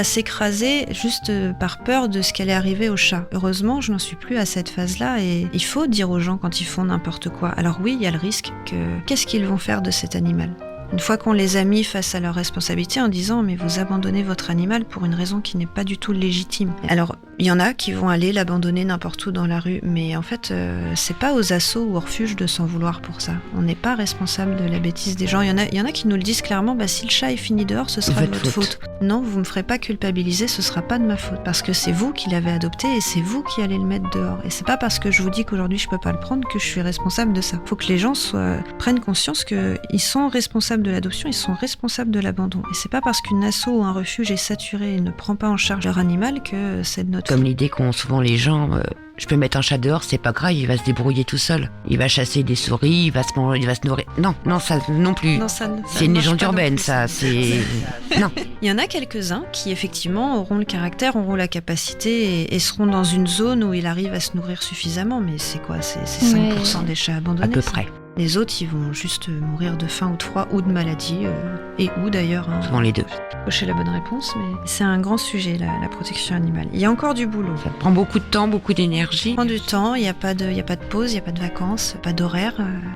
s'écraser juste par peur de ce qui allait arriver au chat. Heureusement, je n'en suis plus à cette phase-là, et il faut dire aux gens quand ils font n'importe quoi. Alors oui, il y a le risque qu'est-ce qu'ils vont faire de cet animal ? Une fois qu'on les a mis face à leurs responsabilités en disant « mais vous abandonnez votre animal pour une raison qui n'est pas du tout légitime ». Alors, il y en a qui vont aller l'abandonner n'importe où dans la rue, mais en fait, c'est pas aux assos ou aux refuges de s'en vouloir pour ça. On n'est pas responsable de la bêtise des gens. Il y en a qui nous le disent clairement, si le chat est fini dehors, ce sera de votre faute. Non, vous me ferez pas culpabiliser, ce sera pas de ma faute, parce que c'est vous qui l'avez adopté et c'est vous qui allez le mettre dehors. Et c'est pas parce que je vous dis qu'aujourd'hui je peux pas le prendre que je suis responsable de ça. Faut que les gens prennent conscience qu'ils sont responsables de l'adoption, ils sont responsables de l'abandon. Et c'est pas parce qu'une asso ou un refuge est saturé et ne prend pas en charge leur animal que c'est de notre faute. Comme l'idée qu'ont souvent les gens, je peux mettre un chat dehors, c'est pas grave, il va se débrouiller tout seul. Il va chasser des souris, il va se nourrir. Non, ça non plus. Non, c'est une légende urbaine, ça. C'est non. Il y en a quelques-uns qui effectivement auront le caractère, auront la capacité et seront dans une zone où il arrive à se nourrir suffisamment. Mais c'est quoi ? C'est 5% des chats abandonnés. À peu près. Les autres, ils vont juste mourir de faim ou de froid ou de maladie, et ou d'ailleurs. Souvent les deux. Cocher la bonne réponse, mais c'est un grand sujet, la protection animale. Il y a encore du boulot. Ça prend beaucoup de temps, beaucoup d'énergie. Ça prend du temps, il n'y a pas de pause, il n'y a pas de vacances, pas d'horaire,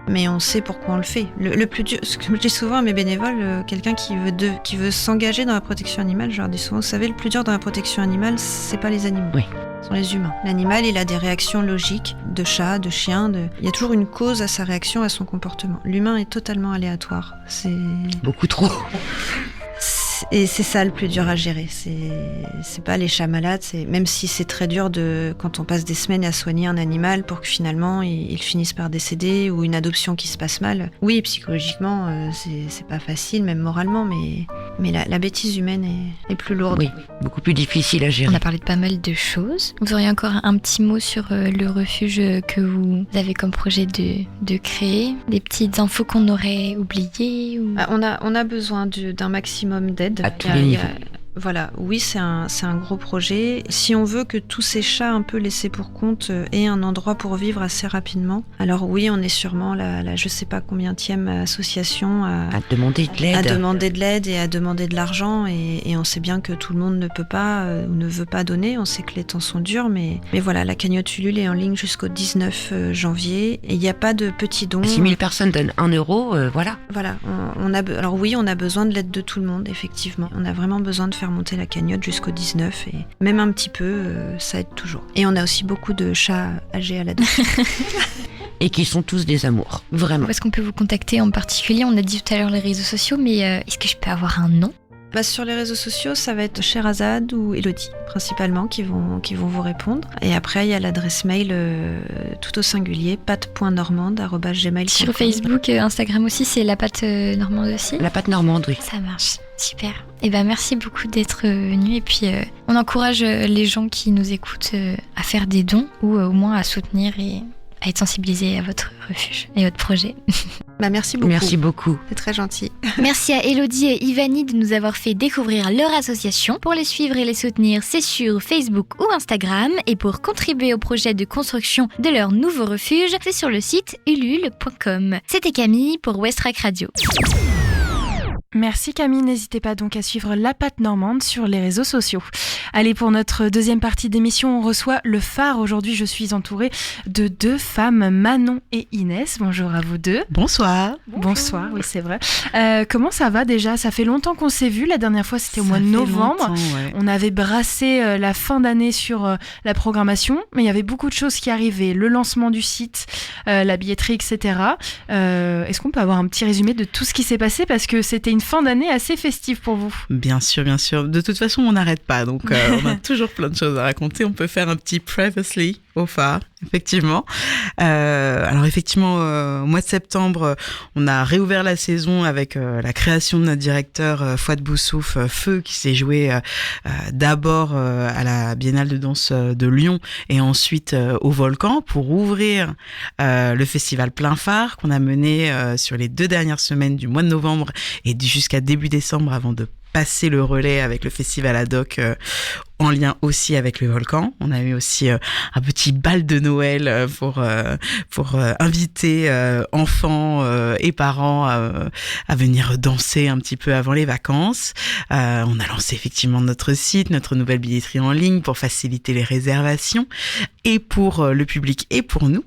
mais on sait pourquoi on le fait. Le plus dur, ce que je dis souvent à mes bénévoles, quelqu'un qui veut s'engager dans la protection animale, je leur dis souvent, vous savez, le plus dur dans la protection animale, c'est pas les animaux. Oui. Ce sont les humains. L'animal, il a des réactions logiques de chat, de chien, il y a toujours une cause à sa réaction, à son comportement. L'humain est totalement aléatoire. C'est beaucoup trop. Et c'est ça le plus dur à gérer. C'est pas les chats malades, même si c'est très dur quand on passe des semaines à soigner un animal pour que finalement il finisse par décéder, ou une adoption qui se passe mal. Oui, psychologiquement, c'est pas facile, même moralement, mais la bêtise humaine est plus lourde. Oui, beaucoup plus difficile à gérer. On a parlé de pas mal de choses. Vous auriez encore un petit mot sur le refuge que vous avez comme projet de créer? Des petites infos qu'on aurait oubliées ou... On a besoin d'un maximum d'aide. À tous les niveaux. Voilà, oui, c'est un gros projet. Si on veut que tous ces chats un peu laissés pour compte aient un endroit pour vivre assez rapidement, alors oui, on est sûrement la je sais pas combienième association à demander de l'aide. À demander de l'aide et à demander de l'argent. Et on sait bien que tout le monde ne peut pas ou ne veut pas donner. On sait que les temps sont durs, mais voilà, la cagnotte Ulule est en ligne jusqu'au 19 janvier. Et il n'y a pas de petits dons. 6 000 personnes donnent 1 euro, voilà. Voilà, alors oui, on a besoin de l'aide de tout le monde, effectivement. On a vraiment besoin de faire monter la cagnotte jusqu'au 19 et même un petit peu, ça aide toujours. Et on a aussi beaucoup de chats âgés à l'adoption. Et qui sont tous des amours, vraiment. Où est-ce qu'on peut vous contacter en particulier ? On a dit tout à l'heure les réseaux sociaux, mais est-ce que je peux avoir un nom ? Sur les réseaux sociaux, ça va être Sherazade ou Elodie, principalement, qui vont vous répondre. Et après, il y a l'adresse mail tout au singulier, pat.normande@gmail.com. Sur Facebook, Instagram aussi, c'est la Pat Normande aussi ? La Pat Normande, oui. Ça marche, super. Et merci beaucoup d'être venu. Et puis, on encourage les gens qui nous écoutent à faire des dons ou au moins à soutenir et à être sensibilisés à votre refuge et votre projet. Merci beaucoup. Merci beaucoup. C'est très gentil. Merci à Elodie et Ivani de nous avoir fait découvrir leur association. Pour les suivre et les soutenir, c'est sur Facebook ou Instagram. Et pour contribuer au projet de construction de leur nouveau refuge, c'est sur le site ulule.com. C'était Camille pour Westrack Radio. Merci Camille, n'hésitez pas donc à suivre La Pat Normande sur les réseaux sociaux. Allez, pour notre deuxième partie d'émission, on reçoit le phare. Aujourd'hui, je suis entourée de 2 femmes, Manon et Inès. Bonjour à vous 2. Bonsoir. Bonsoir, oui c'est vrai. Comment ça va déjà ? Ça fait longtemps qu'on s'est vus, la dernière fois c'était au mois de novembre. Ouais. On avait brassé la fin d'année sur la programmation, mais il y avait beaucoup de choses qui arrivaient, le lancement du site, la billetterie, etc. Est-ce qu'on peut avoir un petit résumé de tout ce qui s'est passé ? Parce que c'était une fin d'année assez festive pour vous. Bien sûr, bien sûr. De toute façon, on n'arrête pas, donc on a toujours plein de choses à raconter. On peut faire un petit previously au phare, effectivement. Alors effectivement, au mois de septembre, on a réouvert la saison avec la création de notre directeur Fouad Boussouf, Feu, qui s'est joué d'abord à la Biennale de danse de Lyon et ensuite au Volcan pour ouvrir le festival Plein Phare qu'on a mené sur les 2 dernières semaines du mois de novembre et jusqu'à début décembre avant de passer le relais avec le festival ad hoc en lien aussi avec le Volcan. On a eu aussi un petit bal de Noël pour inviter enfants et parents à venir danser un petit peu avant les vacances. On a lancé effectivement notre site, notre nouvelle billetterie en ligne pour faciliter les réservations et pour le public et pour nous.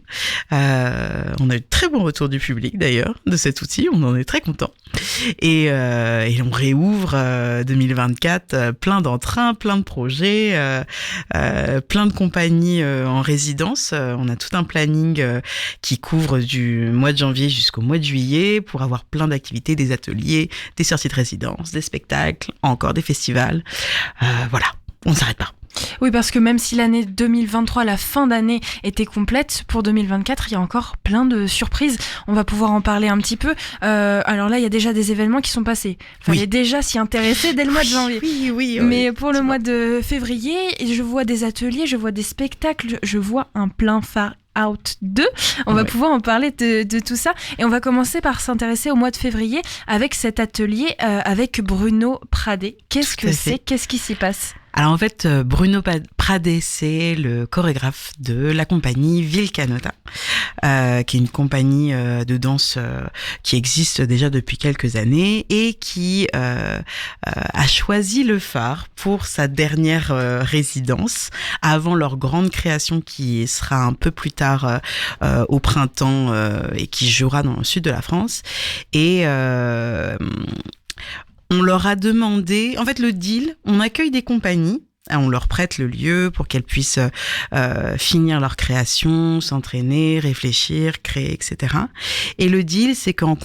On a eu de très bons retours du public d'ailleurs de cet outil, on en est très contents. Et on réouvre 2024 plein d'entrains, plein de projets, plein de compagnies en résidence. On a tout un planning qui couvre du mois de janvier jusqu'au mois de juillet pour avoir plein d'activités, des ateliers, des sorties de résidence, des spectacles, encore des festivals. Voilà, on ne s'arrête pas. Oui, parce que même si l'année 2023, la fin d'année était complète, pour 2024, il y a encore plein de surprises. On va pouvoir en parler un petit peu. Alors là, il y a déjà des événements qui sont passés. Il fallait déjà s'y intéresser dès le mois de janvier. Oui. Mais pour le mois de février, je vois des ateliers, je vois des spectacles, je vois un plein phare Out 2. On va pouvoir en parler de tout ça. Et on va commencer par s'intéresser au mois de février avec cet atelier avec Bruno Pradé. Qu'est-ce que c'est ? Qu'est-ce qui s'y passe ? Alors en fait, Bruno Pradé, c'est le chorégraphe de la compagnie Vilcanota, qui est une compagnie de danse qui existe déjà depuis quelques années et qui a choisi le phare pour sa dernière résidence avant leur grande création qui sera un peu plus tard au printemps et qui jouera dans le sud de la France. Et on leur a demandé, en fait le deal, on accueille des compagnies, on leur prête le lieu pour qu'elles puissent finir leur création, s'entraîner, réfléchir, créer, etc. Et le deal, c'est qu'en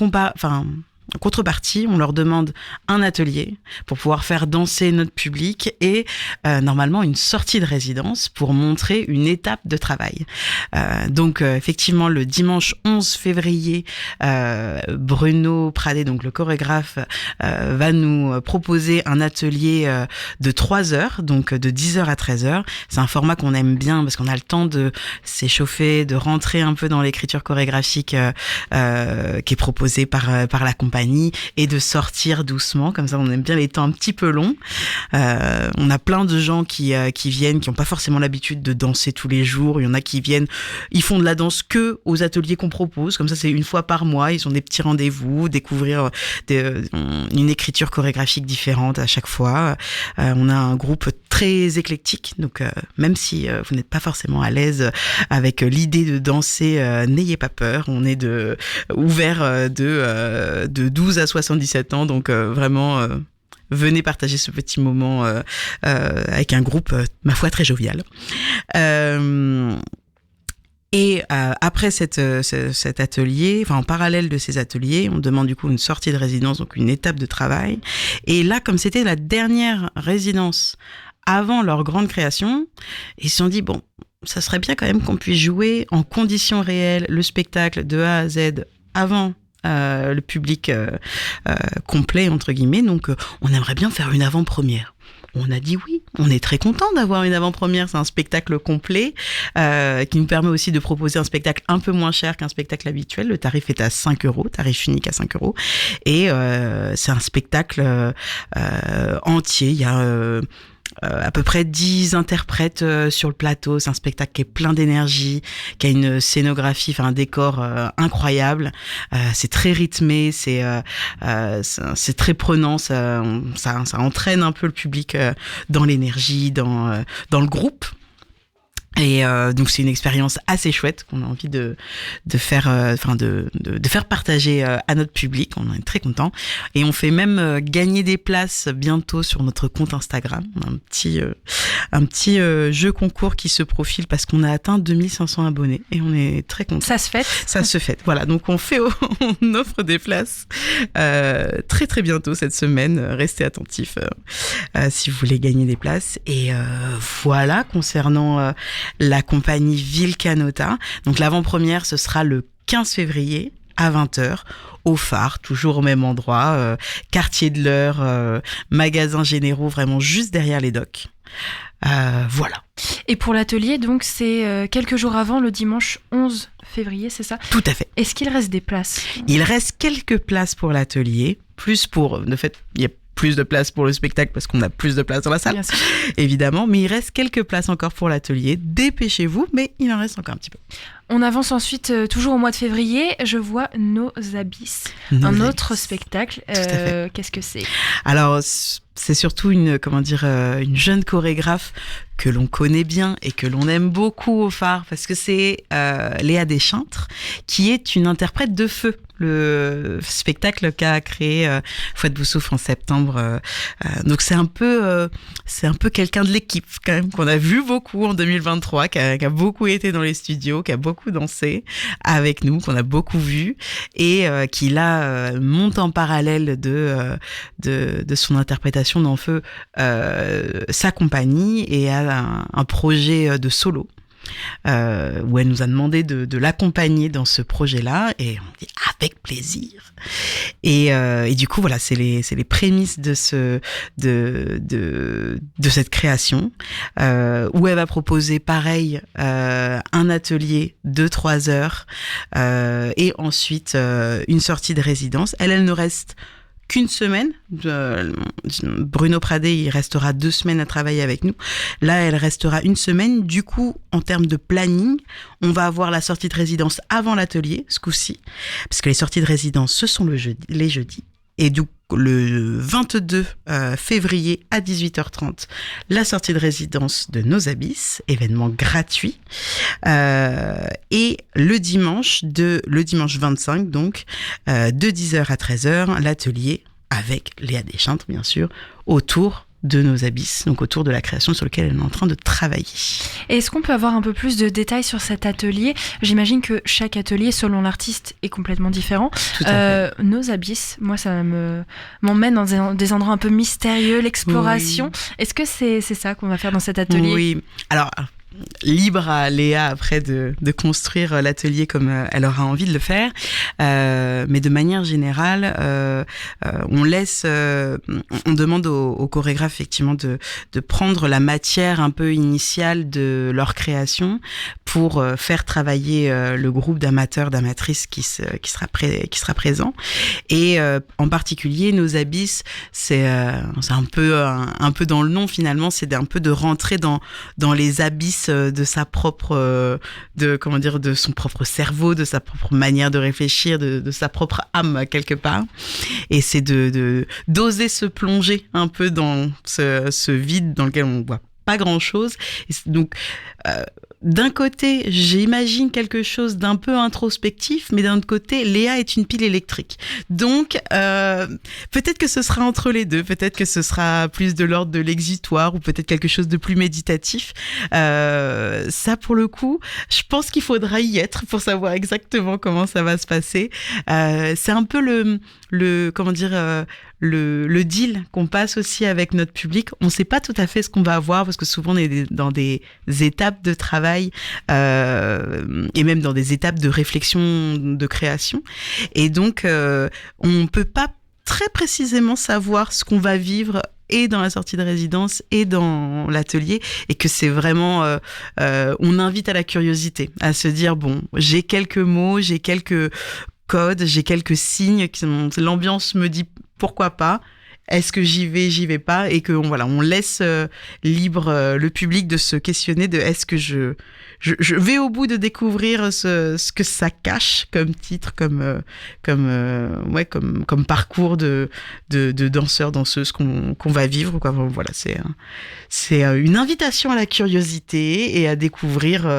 contrepartie, on leur demande un atelier pour pouvoir faire danser notre public et normalement une sortie de résidence pour montrer une étape de travail. Donc effectivement, le dimanche 11 février, Bruno Pradé, donc le chorégraphe, va nous proposer un atelier de 3 heures, donc de 10h à 13h. C'est un format qu'on aime bien parce qu'on a le temps de s'échauffer, de rentrer un peu dans l'écriture chorégraphique qui est proposée par la compagnie. compagnie et de sortir doucement. Comme ça, on aime bien les temps un petit peu longs. On a plein de gens qui viennent, qui n'ont pas forcément l'habitude de danser tous les jours. Il y en a qui viennent, ils font de la danse que aux ateliers qu'on propose. Comme ça, c'est une fois par mois. Ils ont des petits rendez-vous, découvrir une écriture chorégraphique différente à chaque fois. On a un groupe très éclectique. Donc, même si vous n'êtes pas forcément à l'aise avec l'idée de danser, n'ayez pas peur. On est ouvert de 12 à 77 ans. Donc, vraiment... venez partager ce petit moment avec un groupe, ma foi, très jovial. Et après cet atelier, en parallèle de ces ateliers, on demande du coup une sortie de résidence, donc une étape de travail. Et là, comme c'était la dernière résidence avant leur grande création, ils se sont dit, bon, ça serait bien quand même qu'on puisse jouer en conditions réelles le spectacle de A à Z avant le public complet, entre guillemets. Donc, on aimerait bien faire une avant-première. On a dit oui, on est très content d'avoir une avant-première, c'est un spectacle complet qui nous permet aussi de proposer un spectacle un peu moins cher qu'un spectacle habituel. Le tarif est à 5 €, tarif unique à 5 €. Et c'est un spectacle entier, il y a... à peu près 10 interprètes sur le plateau. C'est un spectacle qui est plein d'énergie, qui a une scénographie, un décor incroyable. C'est très rythmé, c'est très prenant. Ça entraîne un peu le public dans l'énergie, dans le groupe. Et donc c'est une expérience assez chouette qu'on a envie de faire de faire partager à notre public. On est très content et on fait même gagner des places bientôt sur notre compte Instagram. On a un petit jeu concours qui se profile parce qu'on a atteint 2500 abonnés et on est très content. Ça se fête. Voilà, donc on offre des places très très bientôt cette semaine. Restez attentifs si vous voulez gagner des places. Et voilà, concernant la compagnie Vilcanota. Donc l'avant-première, ce sera le 15 février à 20h au Phare, toujours au même endroit, quartier de l'Eure, magasins généraux, vraiment juste derrière les docks. Voilà. Et pour l'atelier, donc c'est quelques jours avant, le dimanche 11 février, c'est ça ? Tout à fait. Est-ce qu'il reste des places ? Il reste quelques places pour l'atelier, plus pour... De fait, il y a plus de place pour le spectacle parce qu'on a plus de place dans la salle, bien sûr, évidemment, mais il reste quelques places encore pour l'atelier. Dépêchez-vous, mais il en reste encore un petit peu. On avance ensuite, toujours au mois de février, je vois Nos Abysses, un autre spectacle. Qu'est-ce que c'est ? Alors, c'est surtout une jeune chorégraphe que l'on connaît bien et que l'on aime beaucoup au Phare, parce que c'est Léa Deschintres, qui est une interprète de feu. Le spectacle qu'a créé Fouad Boussouf en septembre. Donc c'est un peu quelqu'un de l'équipe quand même qu'on a vu beaucoup en 2023, qui a beaucoup été dans les studios, qui a beaucoup dansé avec nous, qu'on a beaucoup vu et qui là monte en parallèle de son interprétation dans Feu sa compagnie et a un projet de solo. Où elle nous a demandé de l'accompagner dans ce projet-là et on dit avec plaisir. Et du coup voilà, c'est les prémices de cette création où elle va proposer pareil un atelier de 3 heures et ensuite une sortie de résidence. Elle ne reste qu'une semaine. Bruno Pradé, il restera 2 semaines à travailler avec nous. Là, elle restera 1 semaine. Du coup, en termes de planning, on va avoir la sortie de résidence avant l'atelier, ce coup-ci, parce que les sorties de résidence, ce sont les jeudis. Et du coup, le 22 février à 18h30, la sortie de résidence de Nos Abysses, événement gratuit. Et le dimanche 25, donc, de 10h à 13h, l'atelier avec Léa Deschintres, bien sûr, autour de Nos Abysses, donc autour de la création sur laquelle elle est en train de travailler. Et est-ce qu'on peut avoir un peu plus de détails sur cet atelier ? J'imagine que chaque atelier, selon l'artiste, est complètement différent. Tout à fait. Nos Abysses, moi, ça m'emmène dans des endroits un peu mystérieux, l'exploration. Oui. Est-ce que c'est ça qu'on va faire dans cet atelier ? Oui. Alors, libre à Léa après de construire l'atelier comme elle aura envie de le faire. Mais de manière générale, on demande aux chorégraphes effectivement de prendre la matière un peu initiale de leur création pour faire travailler le groupe d'amateurs, d'amatrices qui sera présent. Et en particulier, nos abysses, c'est un peu dans le nom finalement, c'est un peu de rentrer dans les abysses de sa propre de son propre cerveau, de sa propre manière de réfléchir, de sa propre âme quelque part, et c'est d'oser se plonger un peu dans ce vide dans lequel on voit pas grand chose. Donc d'un côté, j'imagine quelque chose d'un peu introspectif, mais d'un autre côté, Léa est une pile électrique. Donc, peut-être que ce sera entre les deux, peut-être que ce sera plus de l'ordre de l'exutoire ou peut-être quelque chose de plus méditatif. Ça, pour le coup, je pense qu'il faudra y être pour savoir exactement comment ça va se passer. C'est un peu le deal qu'on passe aussi avec notre public. On ne sait pas tout à fait ce qu'on va avoir parce que souvent on est dans des étapes de travail et même dans des étapes de réflexion, de création. Et donc, on ne peut pas très précisément savoir ce qu'on va vivre et dans la sortie de résidence et dans l'atelier, et que c'est vraiment on invite à la curiosité, à se dire bon, j'ai quelques mots, j'ai quelques codes, j'ai quelques signes, l'ambiance me dit pourquoi pas. Est-ce que j'y vais pas, et que on laisse libre le public de se questionner de est-ce que je vais au bout de découvrir ce que ça cache comme titre, comme parcours de danseurs, danseuses qu'on va vivre, quoi. Voilà, c'est une invitation à la curiosité et à découvrir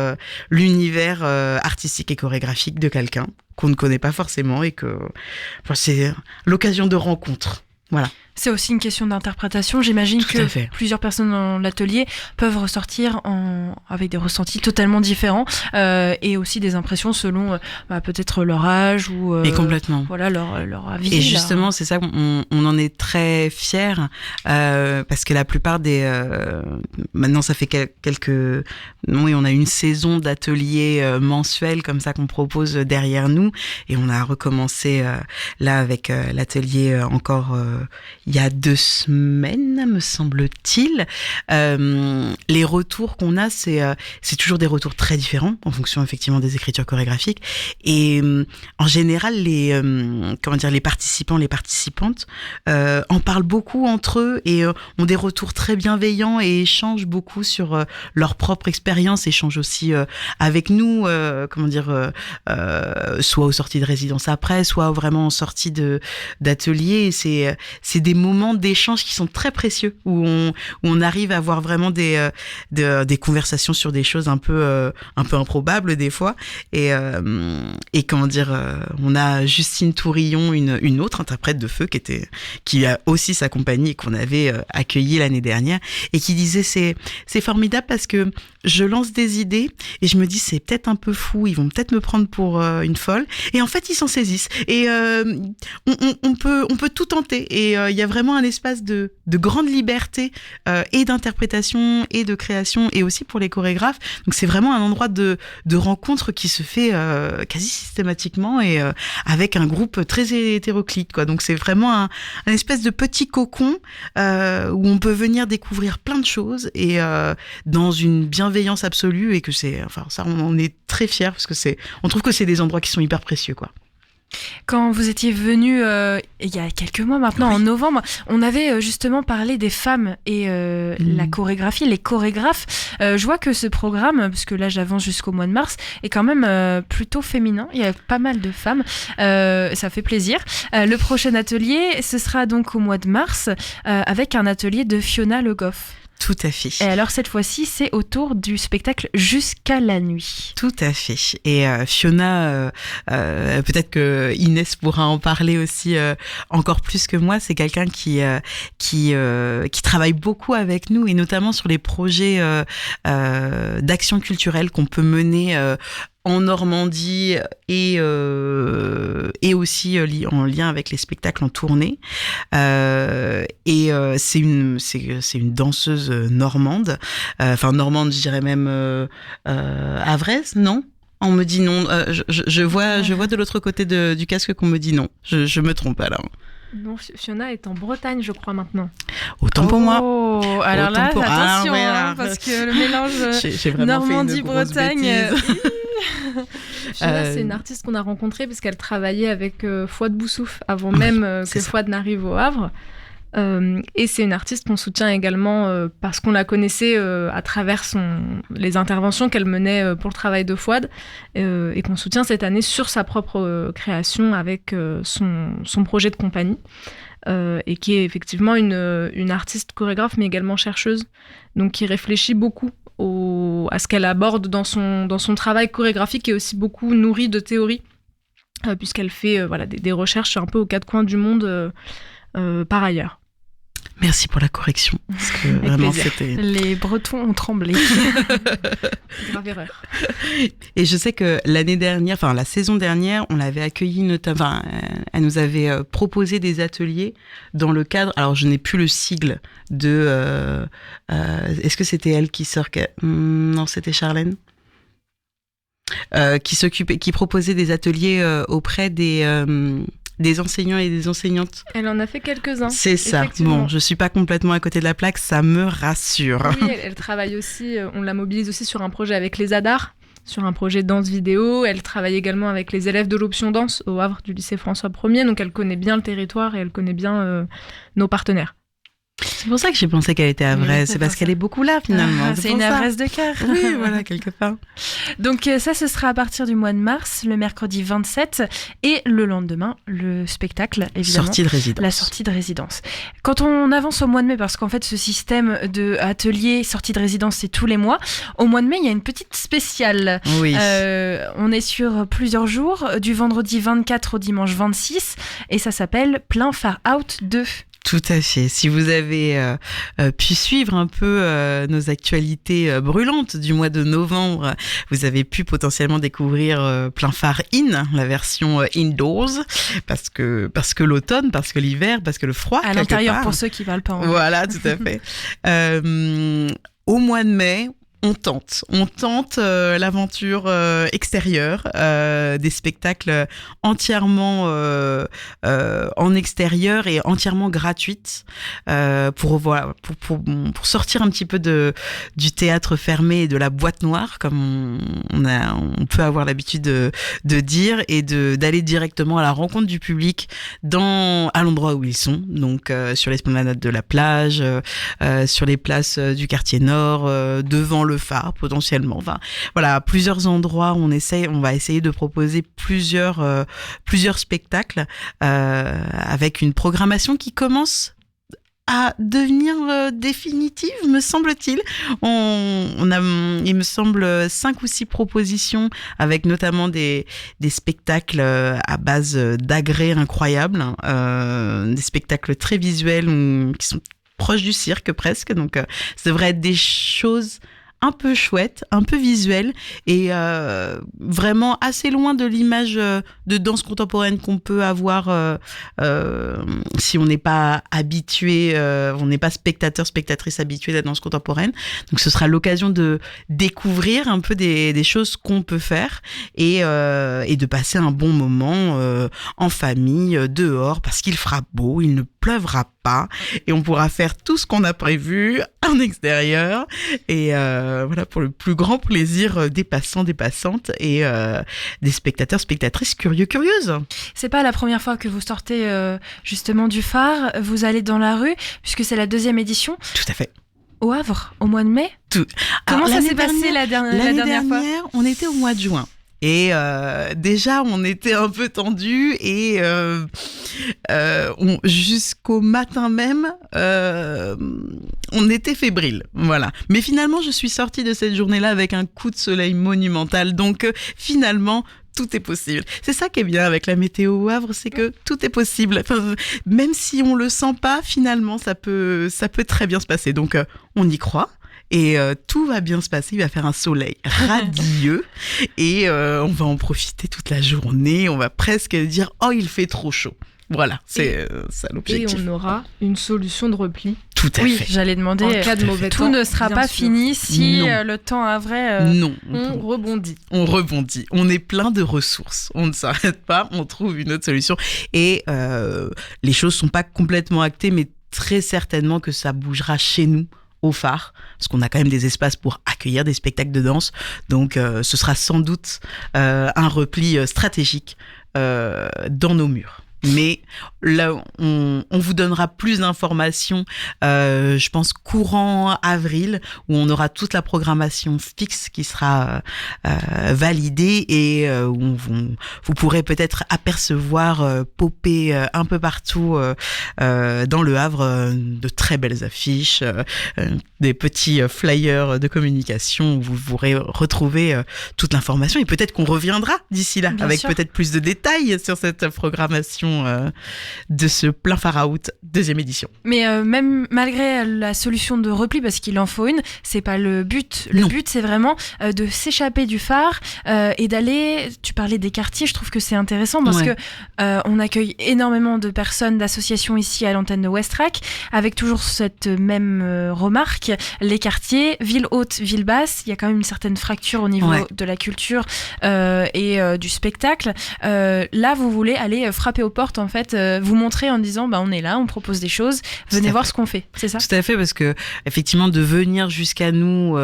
l'univers artistique et chorégraphique de quelqu'un qu'on ne connaît pas forcément, et que c'est l'occasion de rencontre. Voilà. C'est aussi une question d'interprétation. J'imagine que plusieurs personnes dans l'atelier peuvent ressortir avec des ressentis totalement différents et aussi des impressions selon peut-être leur âge ou et complètement. Voilà leur avis. Et justement, c'est ça on en est très fiers parce que la plupart des maintenant ça fait on a une saison d'ateliers mensuels comme ça qu'on propose derrière nous, et on a recommencé là avec l'atelier encore il y a 2 semaines, me semble-t-il. Les retours qu'on a, c'est toujours des retours très différents en fonction effectivement des écritures chorégraphiques. Et en général, les participants, les participantes en parlent beaucoup entre eux et ont des retours très bienveillants et échangent beaucoup sur leur propre expérience, échangent aussi avec nous, soit aux sorties de résidence après, soit vraiment en sortie d'atelier. C'est des moments d'échange qui sont très précieux, où on arrive à avoir vraiment des conversations sur des choses un peu improbables des fois, et on a Justine Tourillon, une autre interprète de feu qui a aussi sa compagnie et qu'on avait accueillie l'année dernière, et qui disait c'est formidable parce que je lance des idées et je me dis c'est peut-être un peu fou, ils vont peut-être me prendre pour une folle, et en fait ils s'en saisissent, et on peut tout tenter, et il y a vraiment un espace de grande liberté et d'interprétation et de création, et aussi pour les chorégraphes. Donc c'est vraiment un endroit de rencontre qui se fait quasi systématiquement, et avec un groupe très hétéroclite, quoi. Donc c'est vraiment un espèce de petit cocon où on peut venir découvrir plein de choses, et dans une bienveillance absolue, et que ça on est très fiers parce que on trouve que c'est des endroits qui sont hyper précieux, quoi. Quand vous étiez venu il y a quelques mois maintenant, en novembre, on avait justement parlé des femmes et la chorégraphie, les chorégraphes. Je vois que ce programme, parce que là j'avance jusqu'au mois de mars, est quand même plutôt féminin. Il y a pas mal de femmes. Ça fait plaisir. Le prochain atelier, ce sera donc au mois de mars avec un atelier de Fiona Le Goff. Tout à fait. Et alors cette fois-ci, c'est autour du spectacle Jusqu'à la nuit. Tout à fait. Et Fiona, peut-être que Inès pourra en parler aussi encore plus que moi. C'est quelqu'un qui travaille beaucoup avec nous, et notamment sur les projets d'action culturelle qu'on peut mener en Normandie et aussi en lien avec les spectacles en tournée. C'est une danseuse normande, normande, je dirais même havraise, non? On me dit non. Je vois de l'autre côté du casque qu'on me dit non. Je me trompe alors. Non, Fiona est en Bretagne, je crois, maintenant. Autant pour moi. Alors là, attention, voilà. parce que le mélange Normandie-Bretagne... Fiona, c'est une artiste qu'on a rencontrée parce qu'elle travaillait avec Fouad Boussouf avant même que Fouad n'arrive au Havre. Et c'est une artiste qu'on soutient également parce qu'on la connaissait à travers les interventions qu'elle menait pour le travail de Fouad et qu'on soutient cette année sur sa propre création avec son projet de compagnie et qui est effectivement une artiste chorégraphe mais également chercheuse, donc qui réfléchit beaucoup à ce qu'elle aborde dans son travail chorégraphique et aussi beaucoup nourri de théorie puisqu'elle fait des recherches un peu aux quatre coins du monde par ailleurs. Merci pour la correction. Parce que vraiment, c'était... Les Bretons ont tremblé. Grave erreur. Et je sais que l'année dernière, la saison dernière, on l'avait accueillie notamment. Elle nous avait proposé des ateliers dans le cadre. Alors, je n'ai plus le sigle de. Est-ce que c'était elle qui sort? Non, c'était Charlène. Qui proposait des ateliers auprès des enseignants et des enseignantes. Elle en a fait quelques-uns. C'est ça. Bon, je suis pas complètement à côté de la plaque, ça me rassure. Oui, elle travaille aussi, on la mobilise aussi sur un projet avec les ADAR, sur un projet danse vidéo. Elle travaille également avec les élèves de l'option danse au Havre du lycée François 1er, donc elle connaît bien le territoire et elle connaît bien nos partenaires. C'est pour ça que j'ai pensé qu'elle était havraise, c'est parce qu'elle est beaucoup là finalement. C'est une havraise de cœur. Oui, voilà, quelque part. Donc ça, ce sera à partir du mois de mars, le mercredi 27, et le lendemain, le spectacle, évidemment. Sortie de résidence. La sortie de résidence. Quand on avance au mois de mai, parce qu'en fait, ce système de atelier, sortie de résidence, c'est tous les mois, au mois de mai, il y a une petite spéciale. Oui. On est sur plusieurs jours, du vendredi 24 au dimanche 26, et ça s'appelle Plein Far Out 2. Tout à fait. Si vous avez pu suivre un peu nos actualités brûlantes du mois de novembre, vous avez pu potentiellement découvrir Plein Phare In, la version indoors, parce que l'automne, parce que l'hiver, parce que le froid. À l'intérieur pour ceux qui parlent pas anglais. Voilà, tout à fait. Au mois de mai, on tente l'aventure extérieure, des spectacles entièrement en extérieur et entièrement gratuites pour sortir un petit peu du théâtre fermé et de la boîte noire, comme on peut avoir l'habitude de dire, et d'aller directement à la rencontre du public à l'endroit où ils sont, donc sur l'esplanade de la plage, sur les places du quartier nord, devant le phare potentiellement. Enfin, voilà, plusieurs endroits où on va essayer de proposer plusieurs spectacles avec une programmation qui commence à devenir définitive, me semble-t-il. On a, il me semble, 5 ou 6 propositions avec notamment des spectacles à base d'agrès incroyables, des spectacles très visuels qui sont proches du cirque presque. Donc, ça devrait être des choses un peu chouette, un peu visuel et vraiment assez loin de l'image de danse contemporaine qu'on peut avoir si on n'est pas habitué, on n'est pas spectatrice habitué de la danse contemporaine. Donc ce sera l'occasion de découvrir un peu des choses qu'on peut faire et de passer un bon moment en famille, dehors, parce qu'il fera beau, il ne pleuvra pas et on pourra faire tout ce qu'on a prévu en extérieur et voilà, pour le plus grand plaisir des passants, des passantes et des spectateurs, spectatrices curieux, curieuses. C'est pas la première fois que vous sortez justement du phare, vous allez dans la rue puisque c'est la 2e édition. Tout à fait. Au Havre, au mois de mai. Comment ça s'est passé la dernière fois? On était au mois de juin. Et déjà, on était un peu tendus et jusqu'au matin même, on était fébriles. Voilà. Mais finalement, je suis sortie de cette journée-là avec un coup de soleil monumental. Donc finalement, tout est possible. C'est ça qui est bien avec la météo au Havre, c'est que tout est possible. Enfin, même si on le sent pas, finalement, ça peut très bien se passer. Donc on y croit. et tout va bien se passer. Il va faire un soleil radieux et on va en profiter toute la journée. On va presque dire « Oh, il fait trop chaud ». Voilà, c'est ça l'objectif. Et on aura une solution de repli. Tout à fait. Oui, j'allais demander, en cas de mauvais temps, tout ne sera pas sûr. fini si le temps a vrai... Non. On rebondit. On rebondit. On est plein de ressources. On ne s'arrête pas, on trouve une autre solution. Et les choses sont pas complètement actées, mais très certainement que ça bougera chez nous, au phare, parce qu'on a quand même des espaces pour accueillir des spectacles de danse. Donc, ce sera sans doute un repli stratégique dans nos murs. Mais là, on vous donnera plus d'informations, je pense, courant avril, où on aura toute la programmation fixe qui sera validée et où vous pourrez peut-être apercevoir popper un peu partout dans le Havre de très belles affiches, des petits flyers de communication où vous pourrez retrouver toute l'information. Et peut-être qu'on reviendra d'ici là, Bien avec sûr. peut-être plus de détails sur cette programmation de ce plein Phare Out 2e édition. Mais même malgré la solution de repli, parce qu'il en faut une, c'est pas le but. Le but, c'est vraiment de s'échapper du phare et d'aller... Tu parlais des quartiers, je trouve que c'est intéressant parce que on accueille énormément de personnes, d'associations ici à l'antenne de Westrack, avec toujours cette même remarque. Les quartiers, ville haute, ville basse, il y a quand même une certaine fracture au niveau de la culture et du spectacle. Là, vous voulez aller frapper aux portes, en fait, vous montrer en disant on est là, on propose des choses, venez voir ce qu'on fait, c'est ça? Tout à fait, parce que effectivement de venir jusqu'à nous,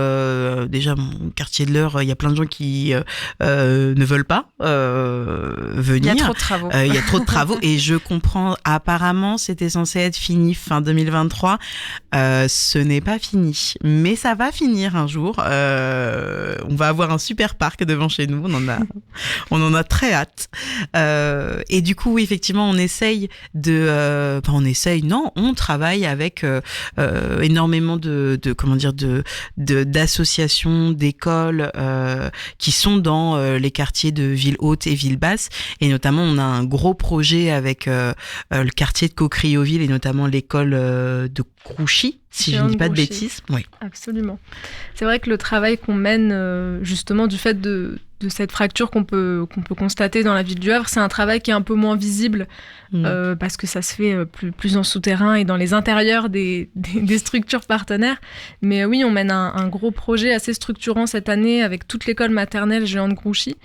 déjà mon quartier de l'Eure, il y a plein de gens qui ne veulent pas venir. Il y a trop de travaux. Il y a trop de travaux et je comprends, apparemment c'était censé être fini fin 2023, ce n'est pas fini, mais ça va finir un jour. On va avoir un super parc devant chez nous, on en a très hâte. Et du coup, oui, effectivement, on essaye on travaille avec énormément d'associations, d'écoles qui sont dans les quartiers de ville haute et ville basse, et notamment on a un gros projet avec le quartier de Cocrioville et notamment l'école de Grouchy, si je ne dis pas de bêtises. Oui. Absolument. C'est vrai que le travail qu'on mène, justement, du fait de cette fracture qu'on peut constater dans la ville du Havre, c'est un travail qui est un peu moins visible parce que ça se fait plus en souterrain et dans les intérieurs des structures partenaires. Mais oui, on mène un gros projet assez structurant cette année avec toute l'école maternelle Géant de Grouchy.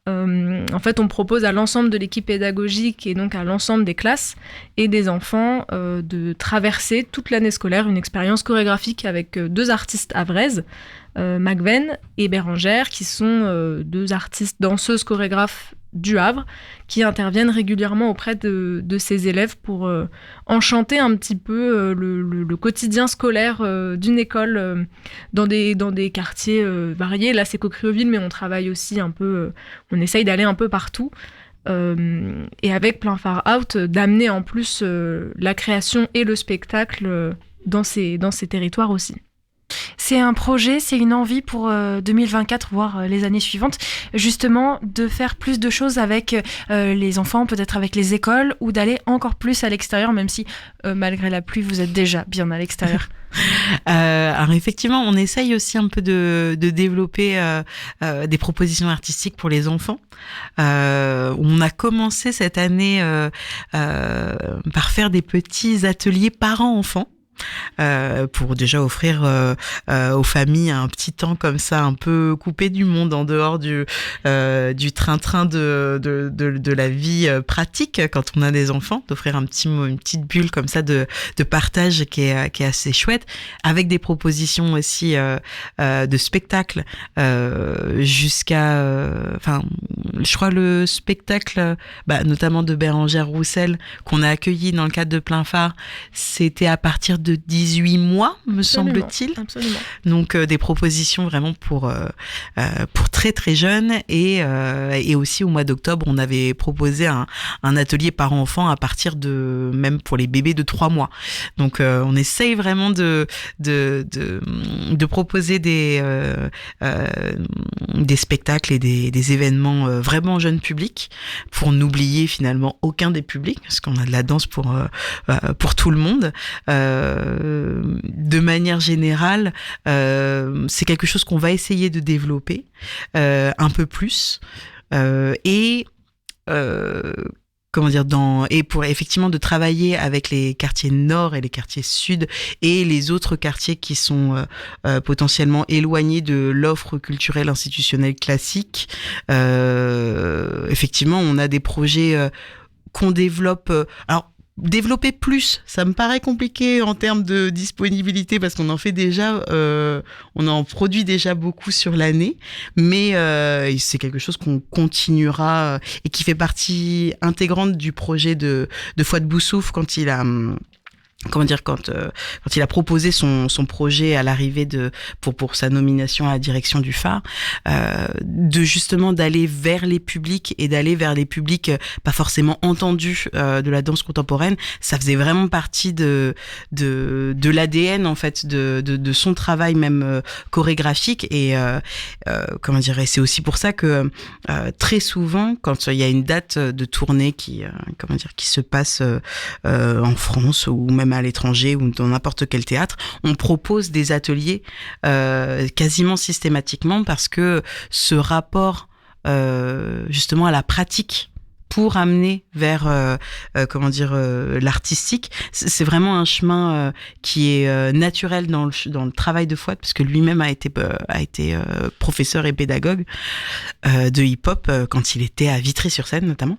En fait, on propose à l'ensemble de l'équipe pédagogique et donc à l'ensemble des classes et des enfants de traverser toute l'année scolaire une expérience chorégraphique avec 2 artistes havraises, Magven et Bérangère, qui sont 2 artistes danseuses chorégraphes du Havre, qui interviennent régulièrement auprès de ces élèves pour enchanter un petit peu le quotidien scolaire d'une école dans des quartiers variés. Là, c'est Cocrioville, mais on travaille aussi un peu, on essaye d'aller un peu partout. Et avec Plein Phare Out, d'amener en plus la création et le spectacle dans ces territoires aussi. C'est un projet, c'est une envie pour 2024, voire les années suivantes, justement de faire plus de choses avec les enfants, peut-être avec les écoles, ou d'aller encore plus à l'extérieur, même si malgré la pluie, vous êtes déjà bien à l'extérieur. Alors effectivement, on essaye aussi un peu de développer des propositions artistiques pour les enfants. On a commencé cette année par faire des petits ateliers parents-enfants. Pour déjà offrir aux familles un petit temps comme ça, un peu coupé du monde, en dehors du train-train de la vie pratique quand on a des enfants, d'offrir une petite bulle comme ça de partage qui est assez chouette, avec des propositions aussi de spectacles jusqu'à je crois le spectacle notamment de Bérangère Roussel qu'on a accueilli dans le cadre de Plein Phare, c'était à partir de 18 mois, me semble-t-il. Absolument. Donc des propositions vraiment pour très très jeunes, et aussi au mois d'octobre on avait proposé un atelier parents-enfants à partir de, même pour les bébés de 3 mois. Donc on essaye vraiment de proposer des spectacles et des événements vraiment jeunes publics, pour n'oublier finalement aucun des publics, parce qu'on a de la danse pour tout le monde. de manière générale, c'est quelque chose qu'on va essayer de développer un peu plus et pour effectivement de travailler avec les quartiers nord et les quartiers sud et les autres quartiers qui sont potentiellement éloignés de l'offre culturelle institutionnelle classique. Effectivement, on a des projets qu'on développe. Alors, développer plus, ça me paraît compliqué en termes de disponibilité parce qu'on en fait déjà, on en produit déjà beaucoup sur l'année, mais c'est quelque chose qu'on continuera et qui fait partie intégrante du projet de Fouad Boussouf quand il a quand il a proposé son projet à l'arrivée pour sa nomination à la direction du phare, de justement d'aller vers les publics et d'aller vers les publics pas forcément entendus de la danse contemporaine. Ça faisait vraiment partie de l'ADN en fait de son travail même chorégraphique et c'est aussi pour ça que très souvent quand il y a une date de tournée qui se passe en France ou même à l'étranger ou dans n'importe quel théâtre, on propose des ateliers quasiment systématiquement parce que ce rapport justement à la pratique pour amener vers l'artistique, c'est vraiment un chemin qui est naturel dans le travail de Fouad parce que lui-même a été professeur et pédagogue de hip-hop quand il était à Vitry-sur-Seine notamment,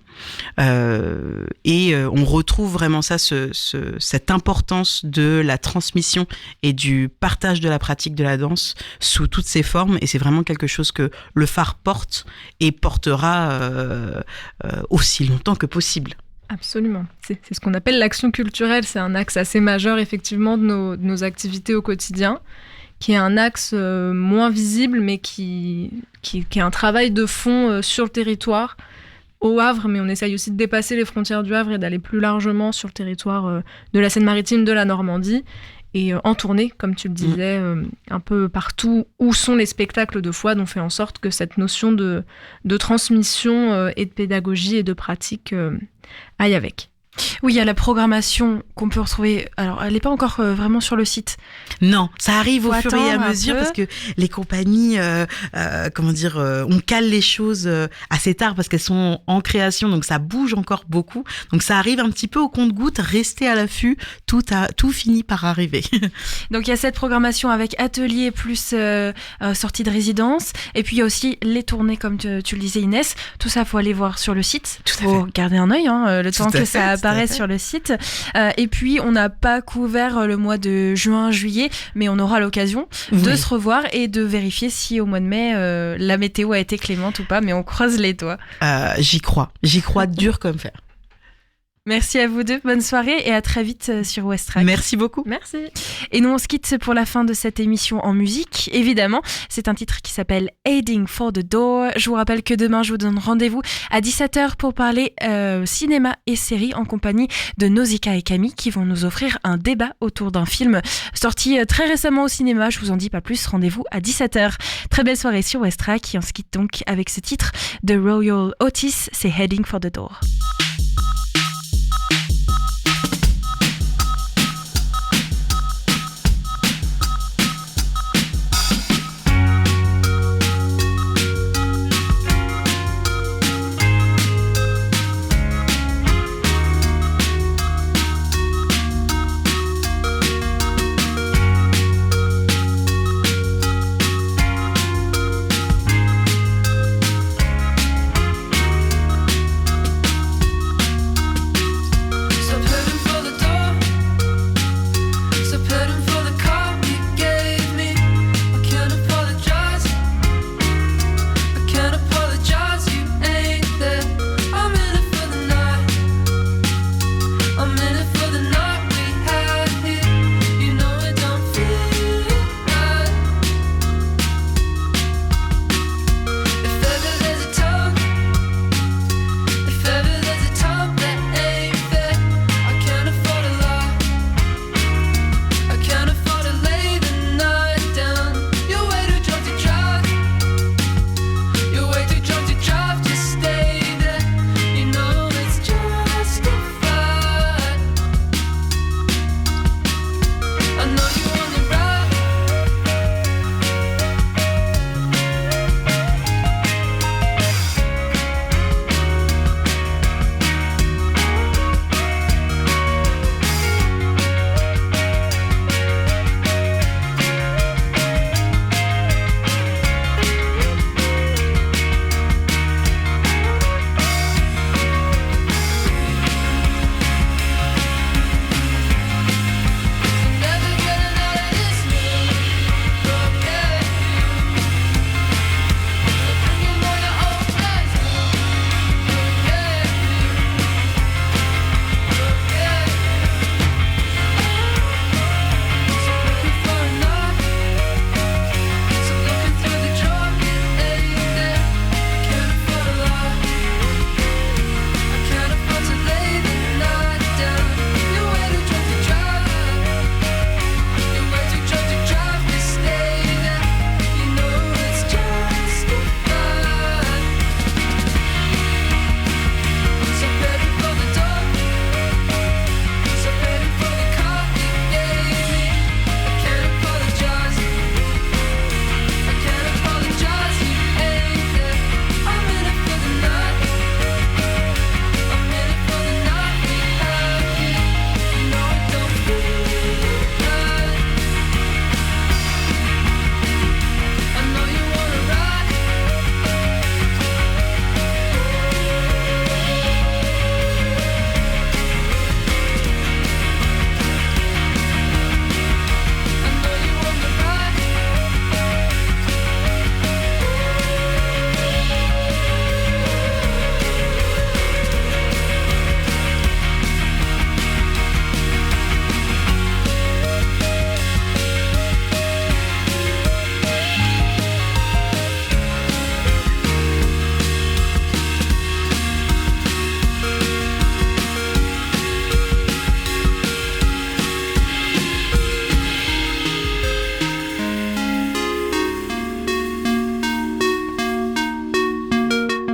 et on retrouve vraiment ça, cette importance de la transmission et du partage de la pratique de la danse sous toutes ses formes, et c'est vraiment quelque chose que le phare porte et portera aussi longtemps que possible. Absolument. C'est ce qu'on appelle l'action culturelle. C'est un axe assez majeur, effectivement, de nos activités au quotidien, qui est un axe moins visible, mais qui est un travail de fond sur le territoire, au Havre, mais on essaye aussi de dépasser les frontières du Havre et d'aller plus largement sur le territoire de la Seine-Maritime, de la Normandie, et en tournée, comme tu le disais, un peu partout où sont les spectacles de Fouad. On fait en sorte que cette notion de transmission et de pédagogie et de pratique aille avec. Oui, il y a la programmation qu'on peut retrouver. Alors, elle n'est pas encore vraiment sur le site. Non, ça arrive au fur et à mesure parce que les compagnies, on cale les choses assez tard parce qu'elles sont en création, donc ça bouge encore beaucoup. Donc ça arrive un petit peu au compte-gouttes. Restez à l'affût, tout finit par arriver. Donc il y a cette programmation avec atelier plus sortie de résidence, et puis il y a aussi les tournées comme tu le disais Inès. Tout ça, faut aller voir sur le site. Faut garder un œil, le temps que ça apparaît sur le site. Et puis, on n'a pas couvert le mois de juin-juillet, mais on aura l'occasion de se revoir et de vérifier si au mois de mai, la météo a été clémente ou pas, mais on croise les doigts. J'y crois dur comme fer. Merci à vous deux, bonne soirée et à très vite sur Westrack. Merci beaucoup. Merci. Et nous on se quitte pour la fin de cette émission en musique, évidemment. C'est un titre qui s'appelle Heading for the Door. Je vous rappelle que demain je vous donne rendez-vous à 17h pour parler cinéma et séries en compagnie de Nausicaa et Camille qui vont nous offrir un débat autour d'un film sorti très récemment au cinéma. Je vous en dis pas plus, rendez-vous à 17h. Très belle soirée sur Westrack et on se quitte donc avec ce titre de Royal Otis, c'est Heading for the Door.